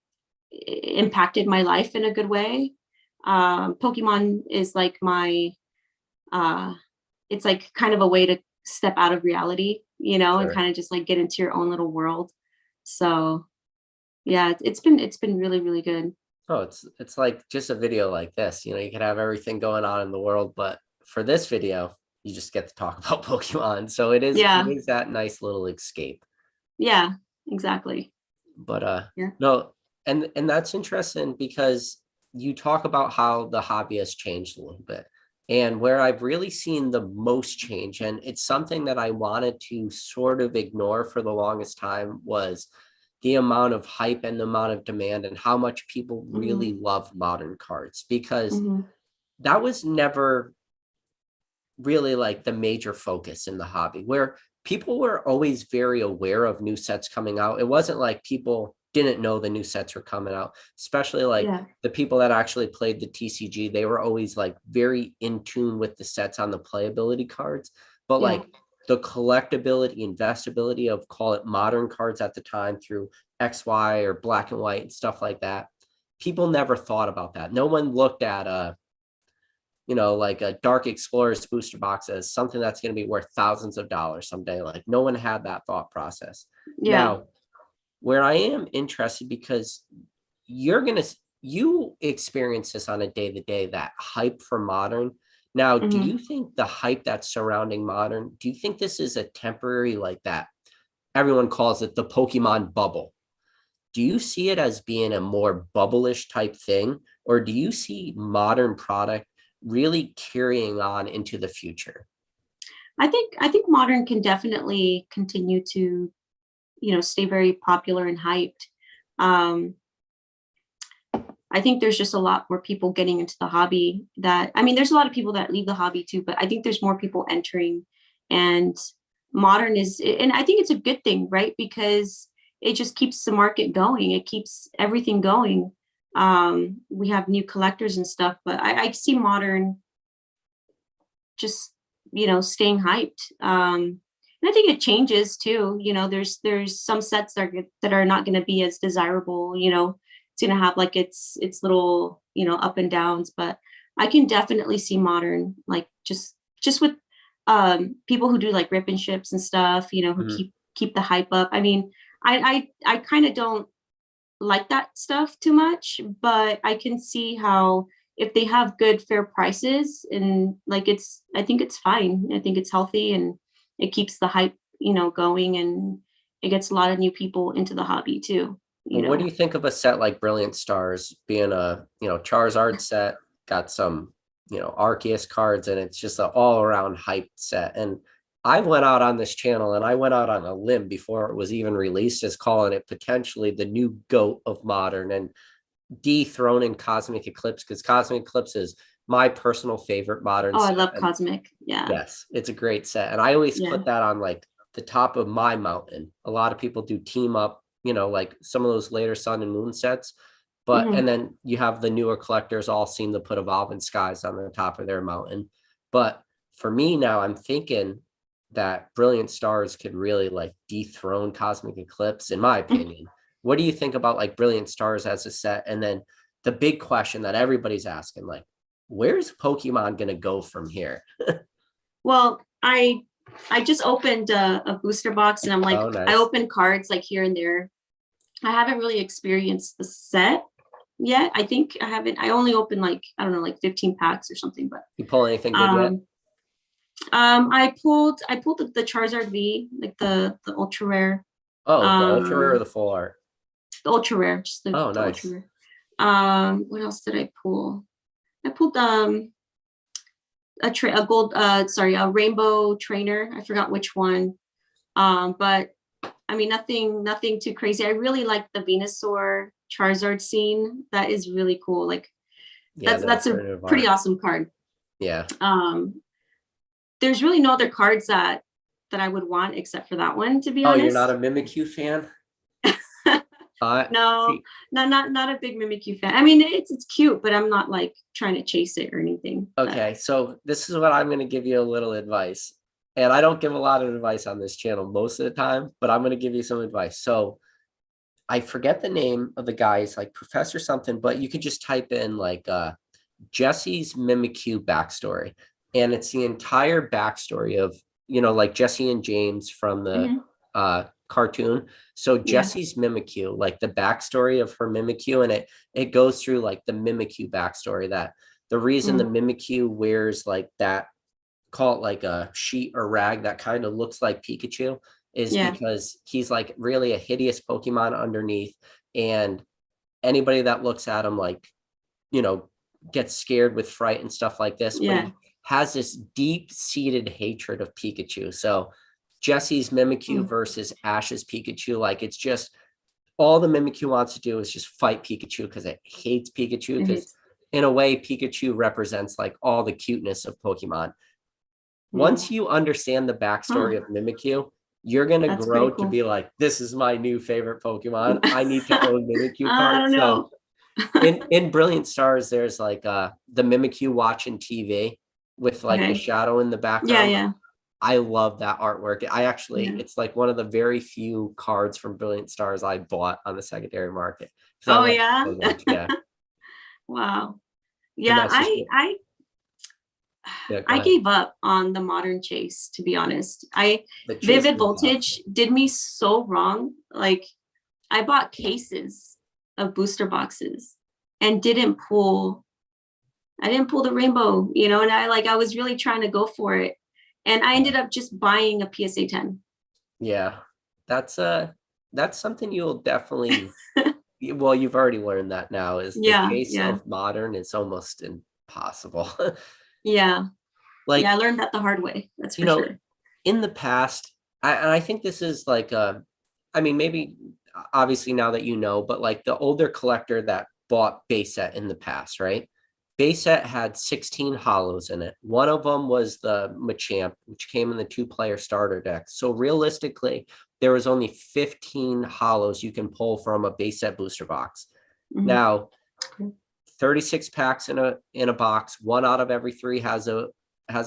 impacted my life in a good way. Pokemon is like my uh, it's like kind of a way to step out of reality, you know, and sure. kind of just like get into your own little world. So yeah, it's been really really good. Oh, it's like just a video like this. You know, you could have everything going on in the world, but for this video, you just get to talk about Pokemon. So it Yeah, is that nice little escape. yeah, exactly. But Yeah. no, and that's interesting because you talk about how the hobby has changed a little bit. And where I've really seen the most change, and it's something that I wanted to sort of ignore for the longest time, was the amount of hype and the amount of demand and how much people Hmm. really love modern cards, because Hmm. that was never really like the major focus in the hobby, where people were always very aware of new sets coming out. It wasn't like people didn't know the new sets were coming out, especially like Yeah, the people that actually played the TCG. They were always like very in tune with the sets on the playability cards, but yeah. like the collectability, investability of, call it, modern cards at the time through XY or black and white and stuff like that. People never thought about that. No one looked at like a Dark Explorers booster box as something that's going to be worth thousands of dollars someday. Like no one had that thought process. Yeah. Now, where I am interested, because you experience this on a day to day, that hype for modern. Now, do Hmm. you think the hype that's surrounding modern, do you think this is a temporary, like that? Everyone calls it the Pokemon bubble. Do you see it as being a more bubblish type thing, or do you see modern product really carrying on into the future? I think modern can definitely continue to, you know, stay very popular and hyped. Um, I think there's just a lot more people getting into the hobby that I mean, there's a lot of people that leave the hobby too, but I think there's more people entering, and modern is and I think it's a good thing, right? Because it just keeps the market going. It keeps everything going. We have new collectors and stuff, but I see modern just, you know, staying hyped. And I think it changes too. You know, there's some sets that are not going to be as desirable. You know, it's going to have like its little, you know, up and downs. But I can definitely see modern, like just with people who do like rip and ships and stuff. You know, who Mhm. keep the hype up. I mean, I kind of don't like that stuff too much, but I can see how if they have good fair prices and like I think it's fine. I think it's healthy and it keeps the hype, you know, going, and it gets a lot of new people into the hobby too, you Well, what do you know. think of a set like Brilliant Stars being a, Charizard set, got some, Arceus cards, and it's just an all around hype set. And I went out on this channel and I went out on a limb before it was even released as calling it potentially the new GOAT of modern and dethroning Cosmic Eclipse, because Cosmic Eclipse is my personal favorite modern Oh, I set. love And Cosmic. Yeah. yes, it's a great set. And I always Yeah. put that on like the top of my mountain. A lot of people do team up, like some of those later Sun and Moon sets. But Mhm. and then you have the newer collectors all seem to put Evolving Skies on the top of their mountain. But for me now, I'm thinking that Brilliant Stars could really like dethrone Cosmic Eclipse, in my opinion. What do you think about like Brilliant Stars as a set? And then the big question that everybody's asking, like, where's Pokemon gonna go from here? Well, I just opened a booster box, and I'm like, Oh, I nice. open cards like here and there. I haven't really experienced the set yet. I think I haven't. I only opened like, I don't know, like 15 packs or something. But You pull anything good yet? um, I pulled the Charizard V, like the ultra rare, Oh, the ultra rare or um, the full art? the ultra rare, just Oh, the ultra nice. rare. What else did I pull? I pulled a gold, sorry, a rainbow trainer. I forgot which one. But I mean, nothing too crazy. I really like the Venusaur Charizard scene. That is really cool. Like Yeah, the that's a alternative pretty art. awesome card. Yeah. Um, there's really no other cards that I would want except for that one, to be Oh, you're not honest. a Mimikyu fan? No, See, not a big Mimikyu fan. I mean, it's cute, but I'm not like trying to chase it or anything. But okay, so this is what I'm going to give you a little advice. And I don't give a lot of advice on this channel most of the time, but I'm going to give you some advice. So I forget the name of the guy. He's like Professor something, but you could just type in like Jesse's Mimikyu backstory. And it's the entire backstory of, like Jesse and James from the mhm, cartoon. So yeah, Jesse's Mimikyu, like the backstory of her Mimikyu, and it goes through like the Mimikyu backstory, that the reason the mm, Mimikyu wears like that, call it like a sheet or rag that kind of looks like Pikachu, is yeah, because he's like really a hideous Pokemon underneath. And anybody that looks at him like, you know, gets scared with fright and stuff like this, but yeah, he has this deep seated hatred of Pikachu. So Jesse's Mimikyu mm, versus Ash's Pikachu, like it's just all the Mimikyu wants to do is just fight Pikachu because it hates Pikachu. it Because hits. in a way, Pikachu represents like all the cuteness of Pokemon. Mm, Once you understand the huh, backstory of Mimikyu, you're gonna that's pretty grow to cool. be like, this is my new favorite Pokemon. I need to own Mimikyu I cards. don't So know. in Brilliant Stars, there's like the Mimikyu watching TV with like the Okay. shadow in the Yeah, background. yeah, I love that artwork. yeah. It's like one of the very few cards from Brilliant Stars I bought on the secondary market because I Oh love it yeah. so much. Yeah. Wow. And Yeah, that's just, yeah, go I ahead. gave up on the modern chase, to be honest. I The chase is Vivid impossible. Voltage did me so wrong. Like I bought cases of booster boxes and I didn't pull the rainbow, and I was really trying to go for it. And I Yeah. ended up just buying a PSA 10. Yeah. That's that's something you'll definitely, well, you've already learned that now, is the Yeah, chase yeah, of modern is almost impossible. yeah. Yeah, I Like, learned that the hard way. That's you for know, sure. in the past, and I think this is like I mean, maybe obviously now that you know, but like the older collector that bought base set in the past, right? Base set had 16 hollows in it. One of them was the Machamp, which came in the two-player starter deck. So realistically, there was only 15 hollows you can pull from a base set booster box. Mhm. Now, 36 packs in a box, one out of every three has a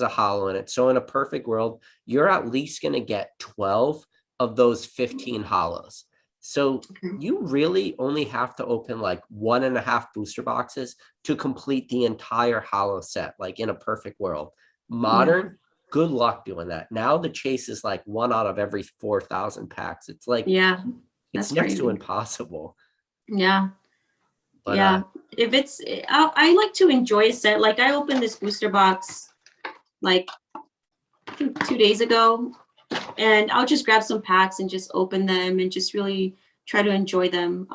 hollow in it. So in a perfect world, you're at least going to get 12 of those 15 hollows. So Okay. you really only have to open like 1.5 booster boxes to complete the entire hollow set, like in a perfect world. Yeah, Modern, good luck doing that. Now the chase is like one out of every 4,000 packs. It's like, yeah, it's that's next to crazy. impossible. Yeah, But yeah. If it's, I like to enjoy a set. Like I opened this booster box like I think 2 days ago, and I'll just grab some packs and just open them and just really try to enjoy them.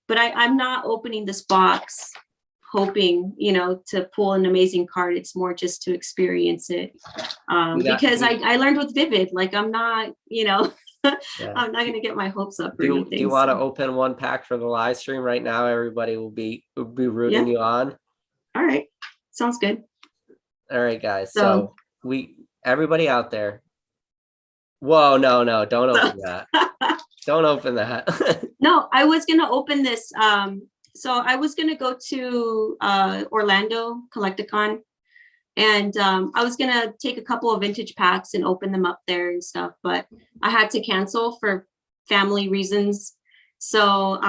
But I'm not opening this box hoping, to pull an amazing card. It's more just to experience it. do that. Because I learned with Vivid, like I'm not, Yeah. I'm not gonna get my hopes up or Do you anything. want to So open one pack for the live stream right now? Everybody will be rooting yeah, you on. all right, sounds good. All right, guys. So So we everybody out there. Whoa, no, no, don't so open that. Don't open that. No, I was gonna open this. So I was gonna go to Orlando Collecticon, and I was gonna take a couple of vintage packs and open them up there and stuff, but I had to cancel for family reasons. So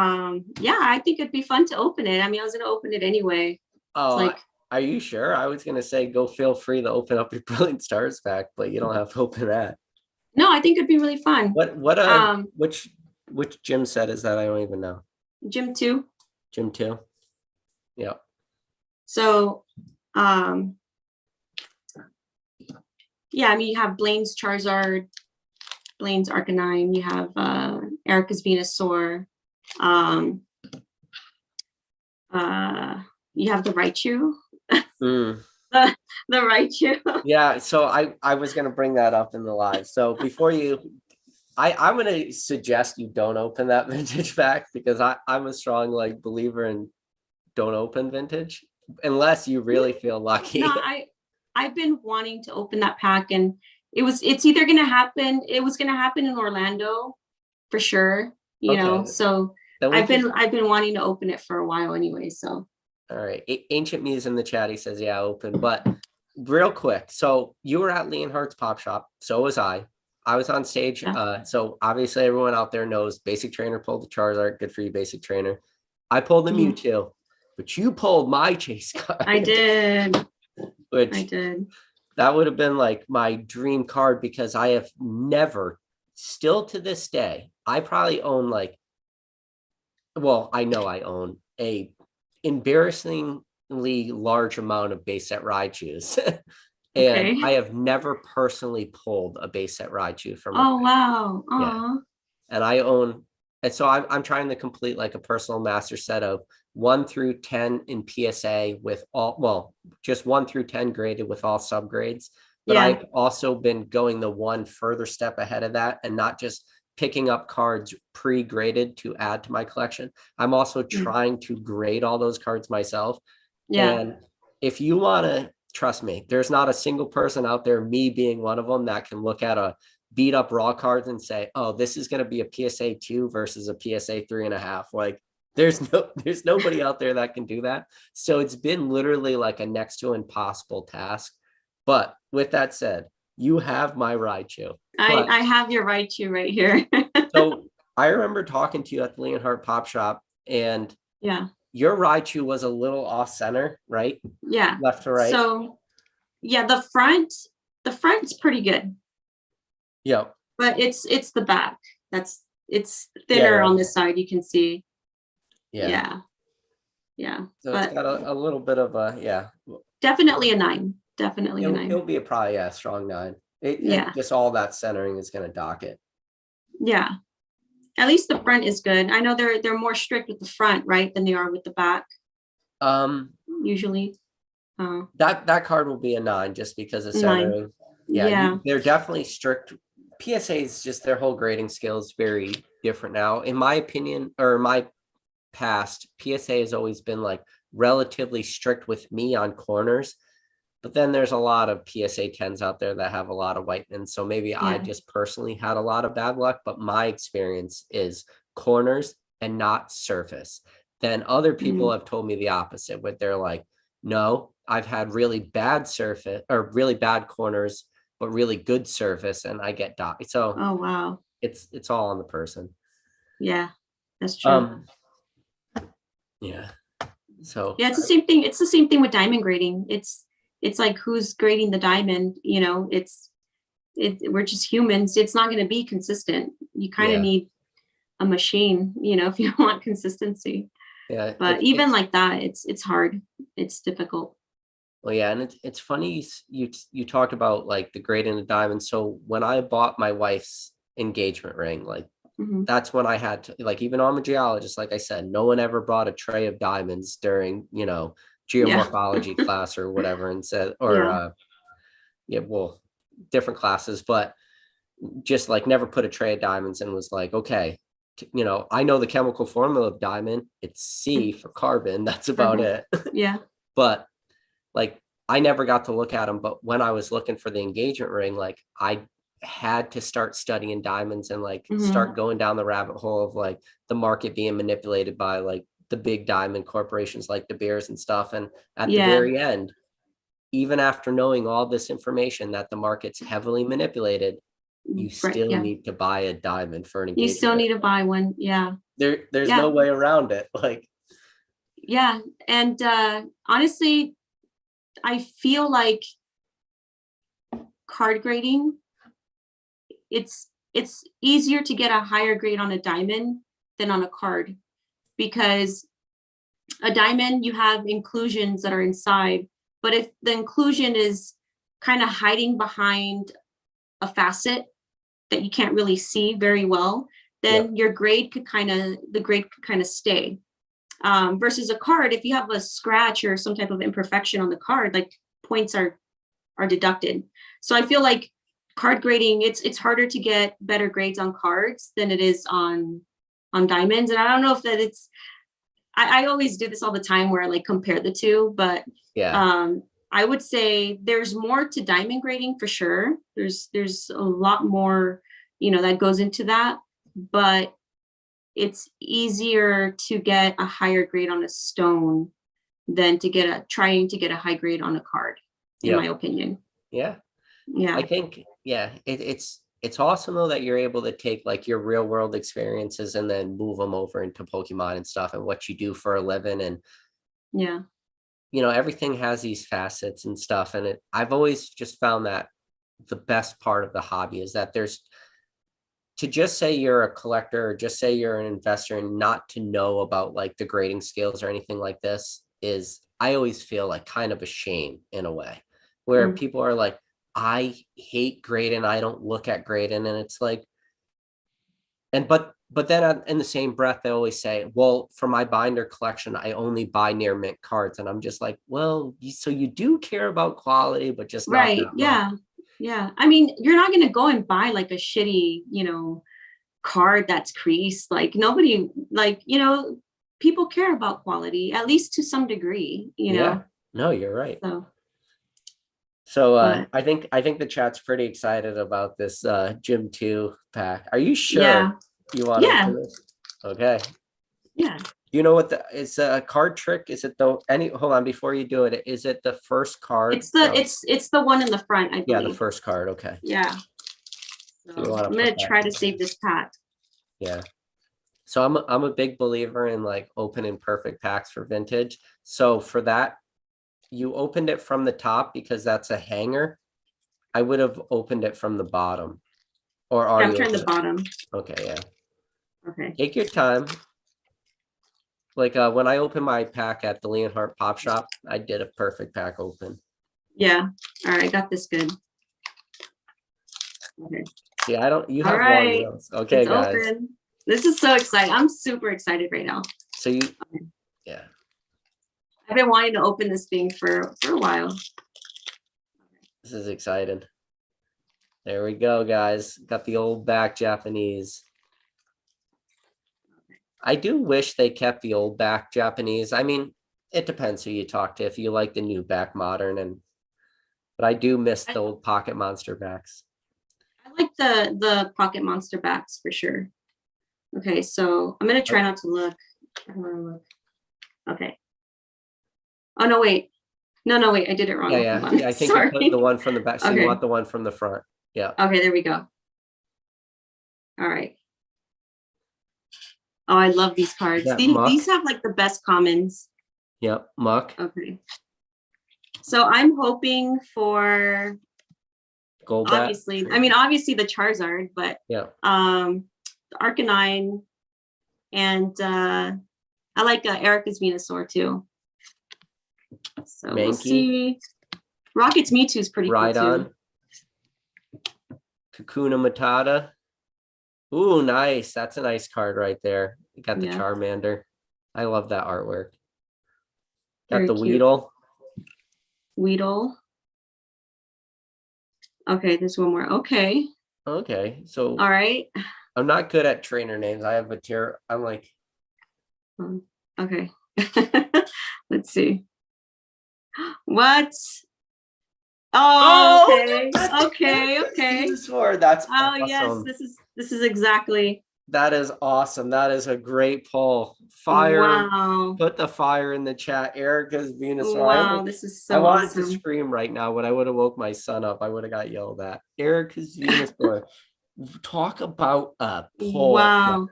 yeah, I think it'd be fun to open it. I mean, I was gonna open it anyway. It's Oh, like, are you sure? I was gonna say go feel free to open up your Brilliant Stars pack, but you don't have to open that. no, I think it'd be really fun. What Um, which gym set is that? I don't even know. Gym 2. Gym 2. Yeah. So yeah, I mean, you have Blaine's Charizard, Blaine's Arcanine, you have Erica's Venusaur, um, you have the Raichu, Mm. the Raichu. Yeah, so I was gonna bring that up in the live. So before I'm gonna suggest you don't open that vintage pack because I'm a strong like believer in don't open vintage unless you really feel lucky. No, I've been wanting to open that pack, and it's either gonna happen. It was gonna happen in Orlando for sure, you know. Okay. So Then I've been wanting to open it for a while anyway. So all right. Ancient Muse in the chat, he says, yeah, open. But real quick, so you were at Leonhardt's Pop Shop. So was I. I was on stage. yeah. So obviously everyone out there knows Basic Trainer pulled the Charizard. Good for you, Basic Trainer. I pulled the Mhm. Mewtwo, but you pulled my chase card. I did. Which I did. that would have been like my dream card because I have never, still to this day, I probably own like, well, I know I own a embarrassingly large amount of base set Raichus. And Okay. I have never personally pulled a base set Raichu from a Oh wow. yeah. Aw. And I own, and so I'm trying to complete like a personal master set of 1 through 10 in PSA with all, well, just 1 through 10 graded with all subgrades. But Yeah. I've also been going the one further step ahead of that and not just picking up cards pre-graded to add to my collection. I'm also Mm. trying to grade all those cards myself. Yeah. And if you want to trust me, there's not a single person out there, me being one of them, that can look at a beat up raw cards and say, oh, this is going to be a PSA 2 versus a PSA 3.5. Like there's nobody out there that can do that. So it's been literally like a next to impossible task. But with that said, you have my Raichu. But I have your Raichu right here. so I remember talking to you at the Leonhardt Pop Shop, and Yeah. your Raichu was a little off center, right? Yeah. Left to right. So yeah, the front's pretty good, Yeah. but it's the back. It's thinner Yeah. on this side, you can see. Yeah. Yeah. Yeah. So But it's got a little bit of a, yeah. definitely a 9. Definitely a 9. It'll be a probably a strong 9. Yeah. Just all that centering is going to dock it. Yeah. At least the front is good. I know they're more strict with the front, right, than they are with the back. Usually. That card will be a 9 just because of 9. centering. Yeah. They're definitely strict. PSA is just their whole grading scale is very different now. In my opinion, or my past, PSA has always been like relatively strict with me on corners. But then there's a lot of PSA 10s out there that have a lot of whitening. So maybe I just personally had a lot of bad luck, but my experience is corners and not surface. Then other people have told me the opposite, where they're like, no, I've had really bad surface or really bad corners, but really good surface, and I get docked. So Oh wow. it's all on the person. Yeah, that's true. Yeah. So yeah, it's the same thing. It's the same thing with diamond grading. It's like who's grading the diamond, you know, we're just humans. It's not going to be consistent. You kind of need a machine, you know, if you want consistency. Yeah. But even like that, it's hard. It's difficult. Well, yeah, and it's funny you talked about like the grading of diamonds. So when I bought my wife's engagement ring, like that's when I had to, like, even I'm a geologist, like I said, no one ever brought a tray of diamonds during, you know, geomorphology class or whatever, and said, or well, different classes, but just like never put a tray of diamonds and was like, okay, you know, I know the chemical formula of diamond. It's C for carbon. That's about it. Yeah. But like, I never got to look at them. But when I was looking for the engagement ring, like had to start studying diamonds and like Mhm. start going down the rabbit hole of like the market being manipulated by like the big diamond corporations like De Beers and stuff. And at the Yeah. very end, even after knowing all this information that the market's heavily manipulated, you Right. still Yeah. need to buy a diamond for an You still engagement need ring. to buy one. Yeah. There's Yeah. no way around it. Like, Yeah. And honestly, I feel like card grading, it's easier to get a higher grade on a diamond than on a card, because a diamond, you have inclusions that are inside, but if the inclusion is kind of hiding behind a facet that you can't really see very well, yep, then the grade could kind of stay. Versus a card, if you have a scratch or some type of imperfection on the card, like points are deducted. So I feel like card grading, it's harder to get better grades on cards than it is on diamonds. And I don't know if that it's I always do this all the time where I like compare the two, but yeah, um I would say there's more to diamond grading for sure. There's a lot more, that goes into that, but it's easier to get a higher grade on a stone than trying to get a high grade on a card, in my yep, opinion. yeah. I Yeah. think, yeah, it's awesome though that you're able to take like your real world experiences and then move them over into Pokemon and stuff and what you do for a living. And Yeah. everything has these facets and stuff. And I've always just found that the best part of the hobby is that there's to just say you're a collector or just say you're an investor and not to know about like the grading scales or anything like this is, I always feel like kind of a shame in a way where Mm. people are like, I hate grading, I don't look at grading. And it's like, and but then in the same breath they always say, well, for my binder collection I only buy near mint cards. And I'm just like, well, so you do care about quality but just not Right. that much. Yeah. Yeah. I mean, you're not going to go and buy like a shitty, card that's creased. Like nobody, like, people care about quality, at least to some degree. Yeah, no, you're right. So, So but I think the chat's pretty excited about this Gym 2 pack. Are you sure yeah. you want to Yeah. open this? Okay. Yeah. You know what it's a card trick? Is it the any hold on before you do it? Is it the first card? No. It's the one in the front, I Yeah, the believe. first card. Okay. Yeah. So you So want I'm to gonna put that try to together. save this pack. Yeah. So I'm a big believer in like opening perfect packs for vintage. So for that, you opened it from the top because that's a hanger. I would have opened it from the bottom. Or Yeah, are I'm you trying the open it? bottom. Okay, yeah. Okay. Take your time. Like when I opened my pack at the Leonhardt Pop Shop, I did a perfect pack open. Yeah. All right, got this good. Okay. See, I don't, you All have long right. nails. Okay, It's guys. open. This is so exciting. I'm super excited right now. So yeah, I've been wanting to open this thing for a while. this is exciting. There we go, guys. Got the old back Japanese. I do wish they kept the old back Japanese. I mean, it depends who you talk to. If you like the new back modern, but I do miss I, the old pocket monster backs. I like the pocket monster backs for sure. Okay, so I'm gonna try not to look. I don't want to look. Okay. Oh no, wait. No, wait. I did it wrong. Yeah, Hold on. yeah. I think you put the Sorry. one from the back, so you Okay. want the one from the front. Yeah. Okay, there we go. All right. Oh, I love these cards. That These muck. have like the best commons. Yep, muck. Okay. So I'm hoping for Golbat. obviously, I mean, obviously the Charizard, but Yeah. the Arcanine, and I like Erica's Venusaur too. So we'll Mankey. see. Rocket's Mewtwo is pretty cool too. Rhydon. Kakuna Matata. Ooh, nice. That's a nice card right there. You got the Yeah. Charmander. I love that artwork. Got Very the cute. Weedle. Weedle. Okay, there's one more. Okay. Okay, so All right. I'm not good at trainer names. I have a tier. I'm like, Okay. Let's see. What? Oh, Oh, okay. that's Okay. Venusaur. That's Oh yes, awesome. this is exactly. That is awesome. That is a great poll. Fire. Wow. Put the fire in the chat. Erica's Venusaur. Wow, this is I so wanted to awesome. scream right now, but I would have woke my son up. I would have got yelled at. Erica's Venusaur. Talk about a poll. Wow.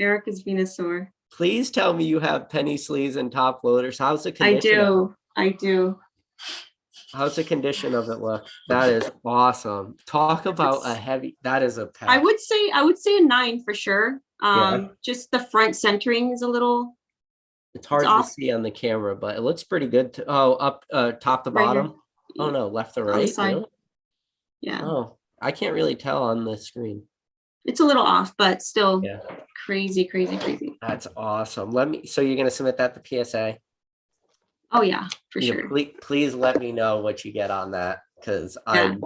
Erica's Venusaur. Please tell me you have penny sleeves and top loaders. How's the I condition of it? do. I do. How's the condition of it look? That is awesome. Talk about a It's, heavy, that is a I pack. would say a 9 for sure. Yeah. Just the front centering is a little, It's it's hard to off see on the camera, but it looks pretty good. Oh, up top to right here bottom. Oh no, left to on the right. side. Really? Yeah. Oh, I can't really tell on the screen. It's a little off, but still Yeah, crazy. that's awesome. Let me. So you're gonna submit that to PSA? Oh yeah, for Yeah, sure. please let me know what you get on that because Yeah,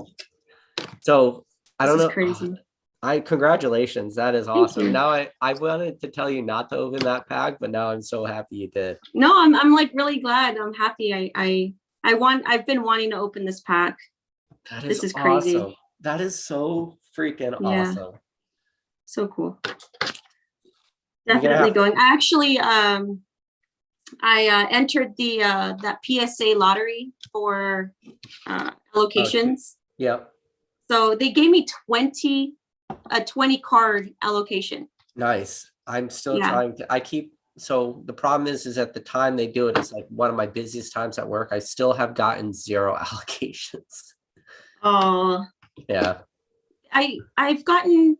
so I this don't is know. crazy. Congratulations. That is Thank awesome. you. Now I wanted to tell you not to open that pack, but now I'm so happy you did. No, I'm like really glad. I'm happy. I've been wanting to open this pack. That is This is crazy. awesome. That is so freaking Yeah, awesome. so cool. You're gonna Definitely have to, going. Actually, I entered the that PSA lottery for allocations. yeah, So they gave me a 20 card allocation. nice. I'm still Yeah. trying to, so the problem is at the time they do it, it's like one of my busiest times at work. I still have gotten 0 allocations. Oh, Yeah. I've gotten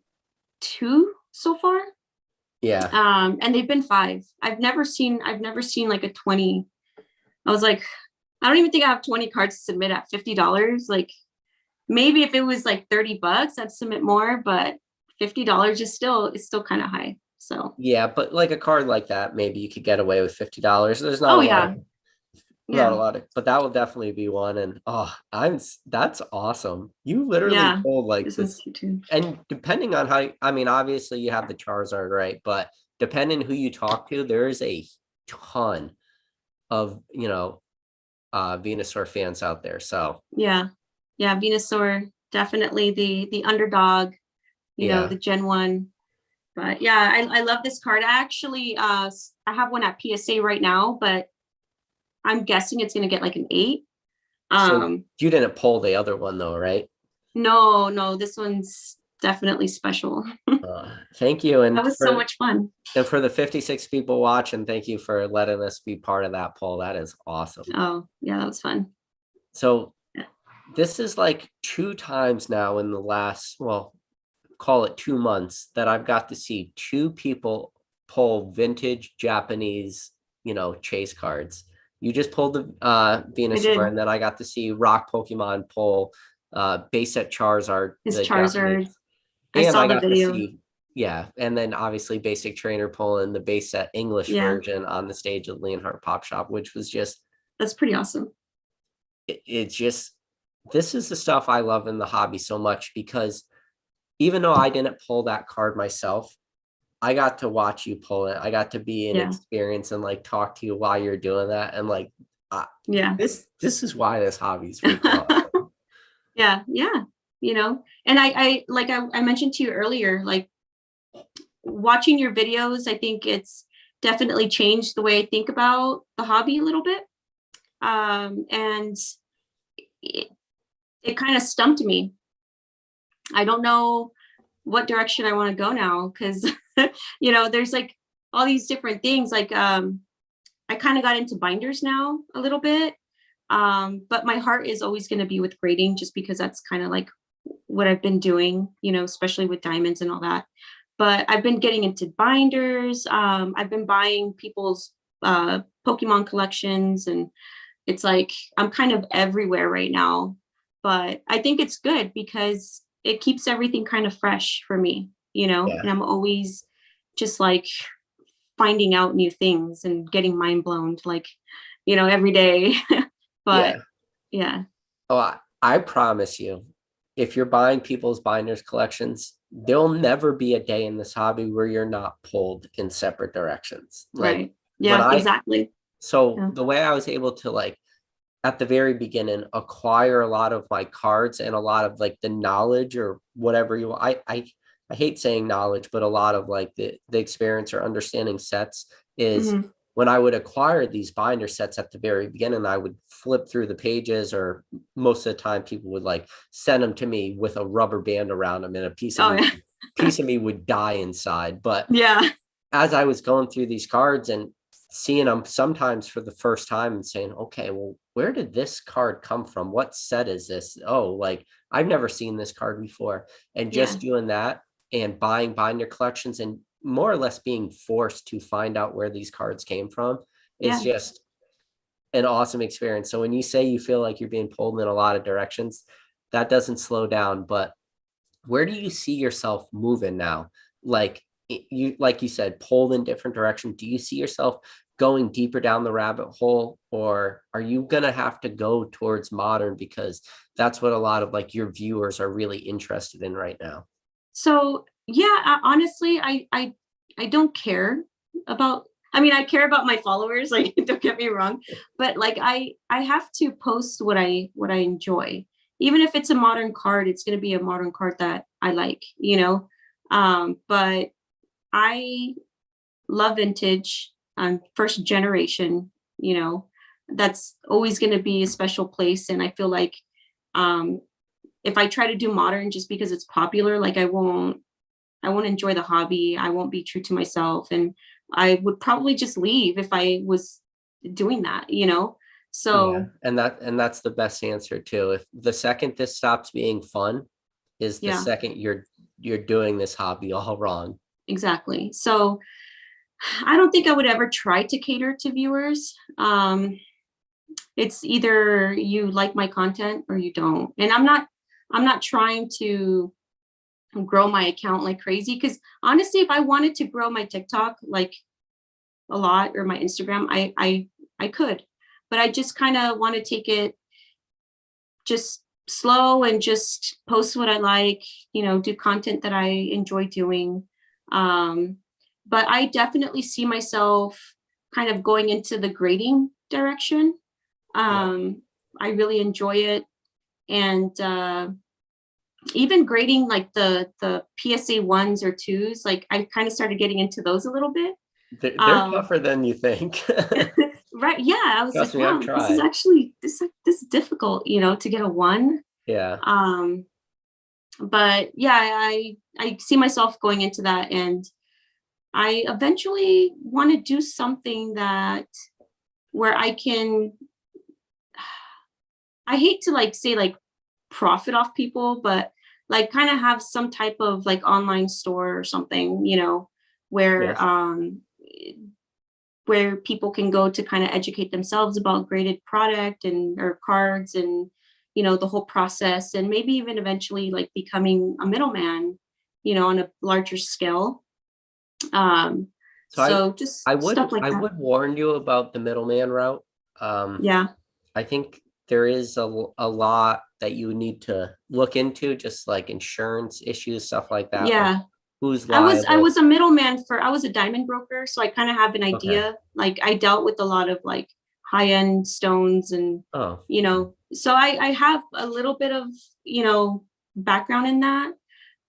2 so far. Yeah. And they've been 5. I've never seen like a 20. I was like, I don't even think I have 20 cards to submit at $50. Like maybe if it was like $30, I'd submit more, but $50 is still kind of high. So Yeah, but like a card like that, maybe you could get away with $50. There's not oh a lot yeah. of not a Yeah. lot of, but that will definitely be one. And that's awesome. You literally Yeah. pulled like This one's this, cute too. and depending on how, I mean, obviously you have the Charizard, right? But depending who you talk to, there is a ton of, Venusaur fans out there. So Yeah. Yeah. Venusaur, definitely the underdog, yeah. the Gen 1. But yeah, I love this card. I actually I have one at PSA right now, but I'm guessing it's gonna get like an 8. So you didn't pull the other one though, right? No, this one's definitely special. Thank you. That was so much fun. And for the 56 people watching, thank you for letting us be part of that poll. That is awesome. Oh, yeah, that was fun. So Yeah. this is like 2 times now in the last, well, call it 2 months that I've got to see 2 people pull vintage Japanese, chase cards. You just pulled the Venusaur, and then I got to see Rock Pokemon pull base set Charizard, His the Charizard. Japanese. I And saw I the got to video. see, yeah, and then obviously basic trainer pulling the base set English Yeah. version on the stage of Leonhardt Pop Shop, which was just, That's pretty awesome. it's just, this is the stuff I love in the hobby so much, because even though I didn't pull that card myself, I got to watch you pull it. I got to be in Yeah. experience and like talk to you while you're doing that. And like, Yeah. this is why this hobby is freaking awesome. Yeah. And I like I mentioned to you earlier, like watching your videos, I think it's definitely changed the way I think about the hobby a little bit. And it kind of stumped me. I don't know what direction I want to go now, because there's like all these different things. Like I kind of got into binders now a little bit. But my heart is always going to be with grading, just because that's kind of like what I've been doing, especially with diamonds and all that. But I've been getting into binders. I've been buying people's Pokemon collections, and it's like I'm kind of everywhere right now. But I think it's good because it keeps everything kind of fresh for me, Yeah. and I'm always just like finding out new things and getting mind blown, like, every day. But yeah. Oh, I promise you, if you're buying people's binders collections, there'll never be a day in this hobby where you're not pulled in separate directions. Like Right. Yeah, exactly. so Yeah. the way I was able to like at the very beginning acquire a lot of my cards and a lot of like the knowledge or whatever you I hate saying knowledge, but a lot of like the experience or understanding sets is Mhm. when I would acquire these binder sets at the very beginning, I would flip through the pages, or most of the time people would like send them to me with a rubber band around them, and a Oh yeah. piece of me would die inside. But Yeah. as I was going through these cards and seeing them sometimes for the first time and saying, okay, well, where did this card come from? What set is this? Oh, like I've never seen this card before. And Yeah. just doing that and buying binder collections and more or less being forced to find out where these cards came from is Yeah. just an awesome experience. So when you say you feel like you're being pulled in a lot of directions, that doesn't slow down. But where do you see yourself moving now? Like you said, pulled in different direction. Do you see yourself going deeper down the rabbit hole, or are you gonna have to go towards modern because that's what a lot of like your viewers are really interested in right now? So yeah, honestly, I don't care about. I mean, I care about my followers. Like, don't get me wrong, but like, I have to post what I enjoy. Even if it's a modern card, it's going to be a modern card that I like. You know, but I love vintage. First generation. You know, that's always going to be a special place, and I feel like um, if I try to do modern just because it's popular, like I won't enjoy the hobby. I won't be true to myself. And I would probably just leave if I was doing that, you know? Yeah, So and that's the best answer too. If the second this stops being fun is the yeah, second you're doing this hobby all wrong. exactly. So I don't think I would ever try to cater to viewers. It's either you like my content or you don't. And I'm not trying to grow my account like crazy. Cause honestly, if I wanted to grow my TikTok like a lot or my Instagram, I could. But I just kind of want to take it just slow and just post what I like, you know, do content that I enjoy doing. Um, but I definitely see myself kind of going into the grading direction. Yeah. Um, I really enjoy it. And even grading like the PSA ones or twos, like I kind of started getting into those a little bit. They're Um, tougher than you think. right. Yeah. I was Trust like, me, I've wow, this is tried. actually this is difficult, you know, to get a one. Yeah. Um, but yeah, I see myself going into that, and I eventually want to do something that where I can, I hate to like say like profit off people, but like kind of have some type of like online store or something, you know, where Yes. where people can go to kind of educate themselves about graded product and or cards and you know the whole process, and maybe even eventually like becoming a middleman, you know, on a larger scale. um So so just stuff like I that. would warn you about the middleman route. Um, Yeah. I think there is a lot that you need to look into, just like insurance issues, stuff like Yeah, who's I liable. was a middleman for I was a diamond broker, so I kind of have an Okay. idea. Like I dealt with a lot of like high end stones and Oh, you know, so I have a little bit of, you know, background in that,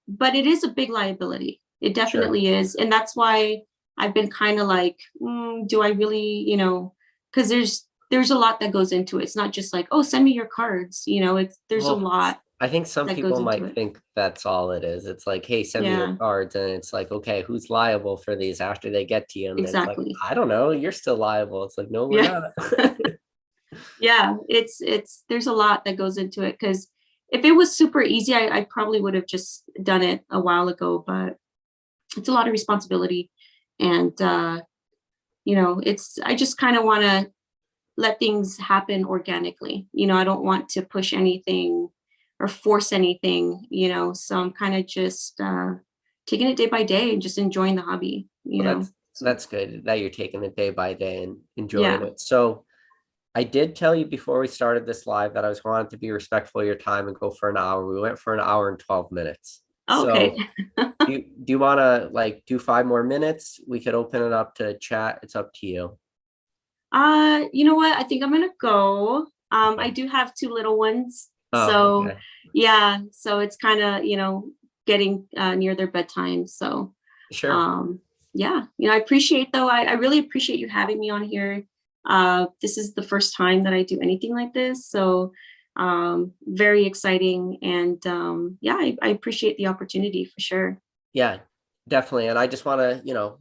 but it is a big liability. It sure. definitely is. And that's why I've been kind of like, do I really, you know, because there's a lot that goes into it. It's not just like, oh, send me your cards. You know, it's there's a Well, lot I think some that goes people into might it. think that's all it is. It's like, hey, send me your Yeah, cards. And it's like, okay, who's liable for these after they get to you? And it's like, exactly. I don't know, you're still liable. It's like, no, we're Yeah. not. Yeah, it's there's a lot that goes into it because if it was super easy, I probably would have just done it a while ago, but it's a lot of responsibility. And you know, it's I just kind of want to let things happen organically. You know, I don't want to push anything or force anything, you know. So I'm kind of just taking it day by day and just enjoying the hobby, you Well, know. So that's good that you're taking it day by day and enjoying yeah. it. So I did tell you before we started this live that I was wanting to be respectful of your time and go for an hour. We went for an hour and 12 minutes. Okay. So do you want to like do 5 more minutes? We could open it up to chat. It's up to you. You know what? I think I'm gonna go. I do have 2 little ones. Oh, So okay. yeah, so it's kind of, getting near their bedtime. So Sure. um, yeah, I appreciate though. I really appreciate you having me on here. This is the first time that I do anything like this. So very exciting. And yeah, I appreciate the opportunity for sure. Yeah, definitely. And I just want to,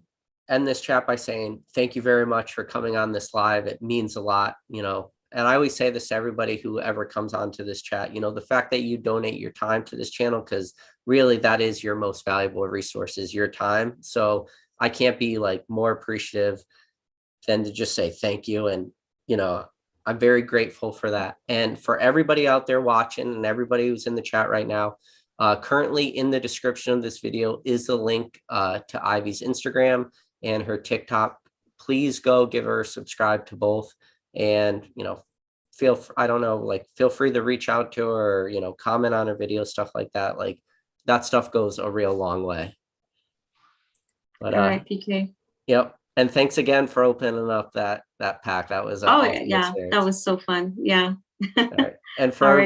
end this chat by saying thank you very much for coming on this live. It means a lot, And I always say this to everybody who ever comes onto this chat, the fact that you donate your time to this channel, because really that is your most valuable resource, is your time. So I can't be like more appreciative than to just say thank you. And, you know, I'm very grateful for that. And for everybody out there watching and everybody who's in the chat right now, currently in the description of this video is the link to Ivy's Instagram and her TikTok. Please go give her a subscribe to both. And, I don't know, like feel free to reach out to her, or, comment on her video, stuff like that. Like that stuff goes a real long way. But All right, PK. yep. And thanks again for opening up that pack. That was an Oh, yeah, awesome yeah, that experience. was so fun. Yeah. All right. And for All right.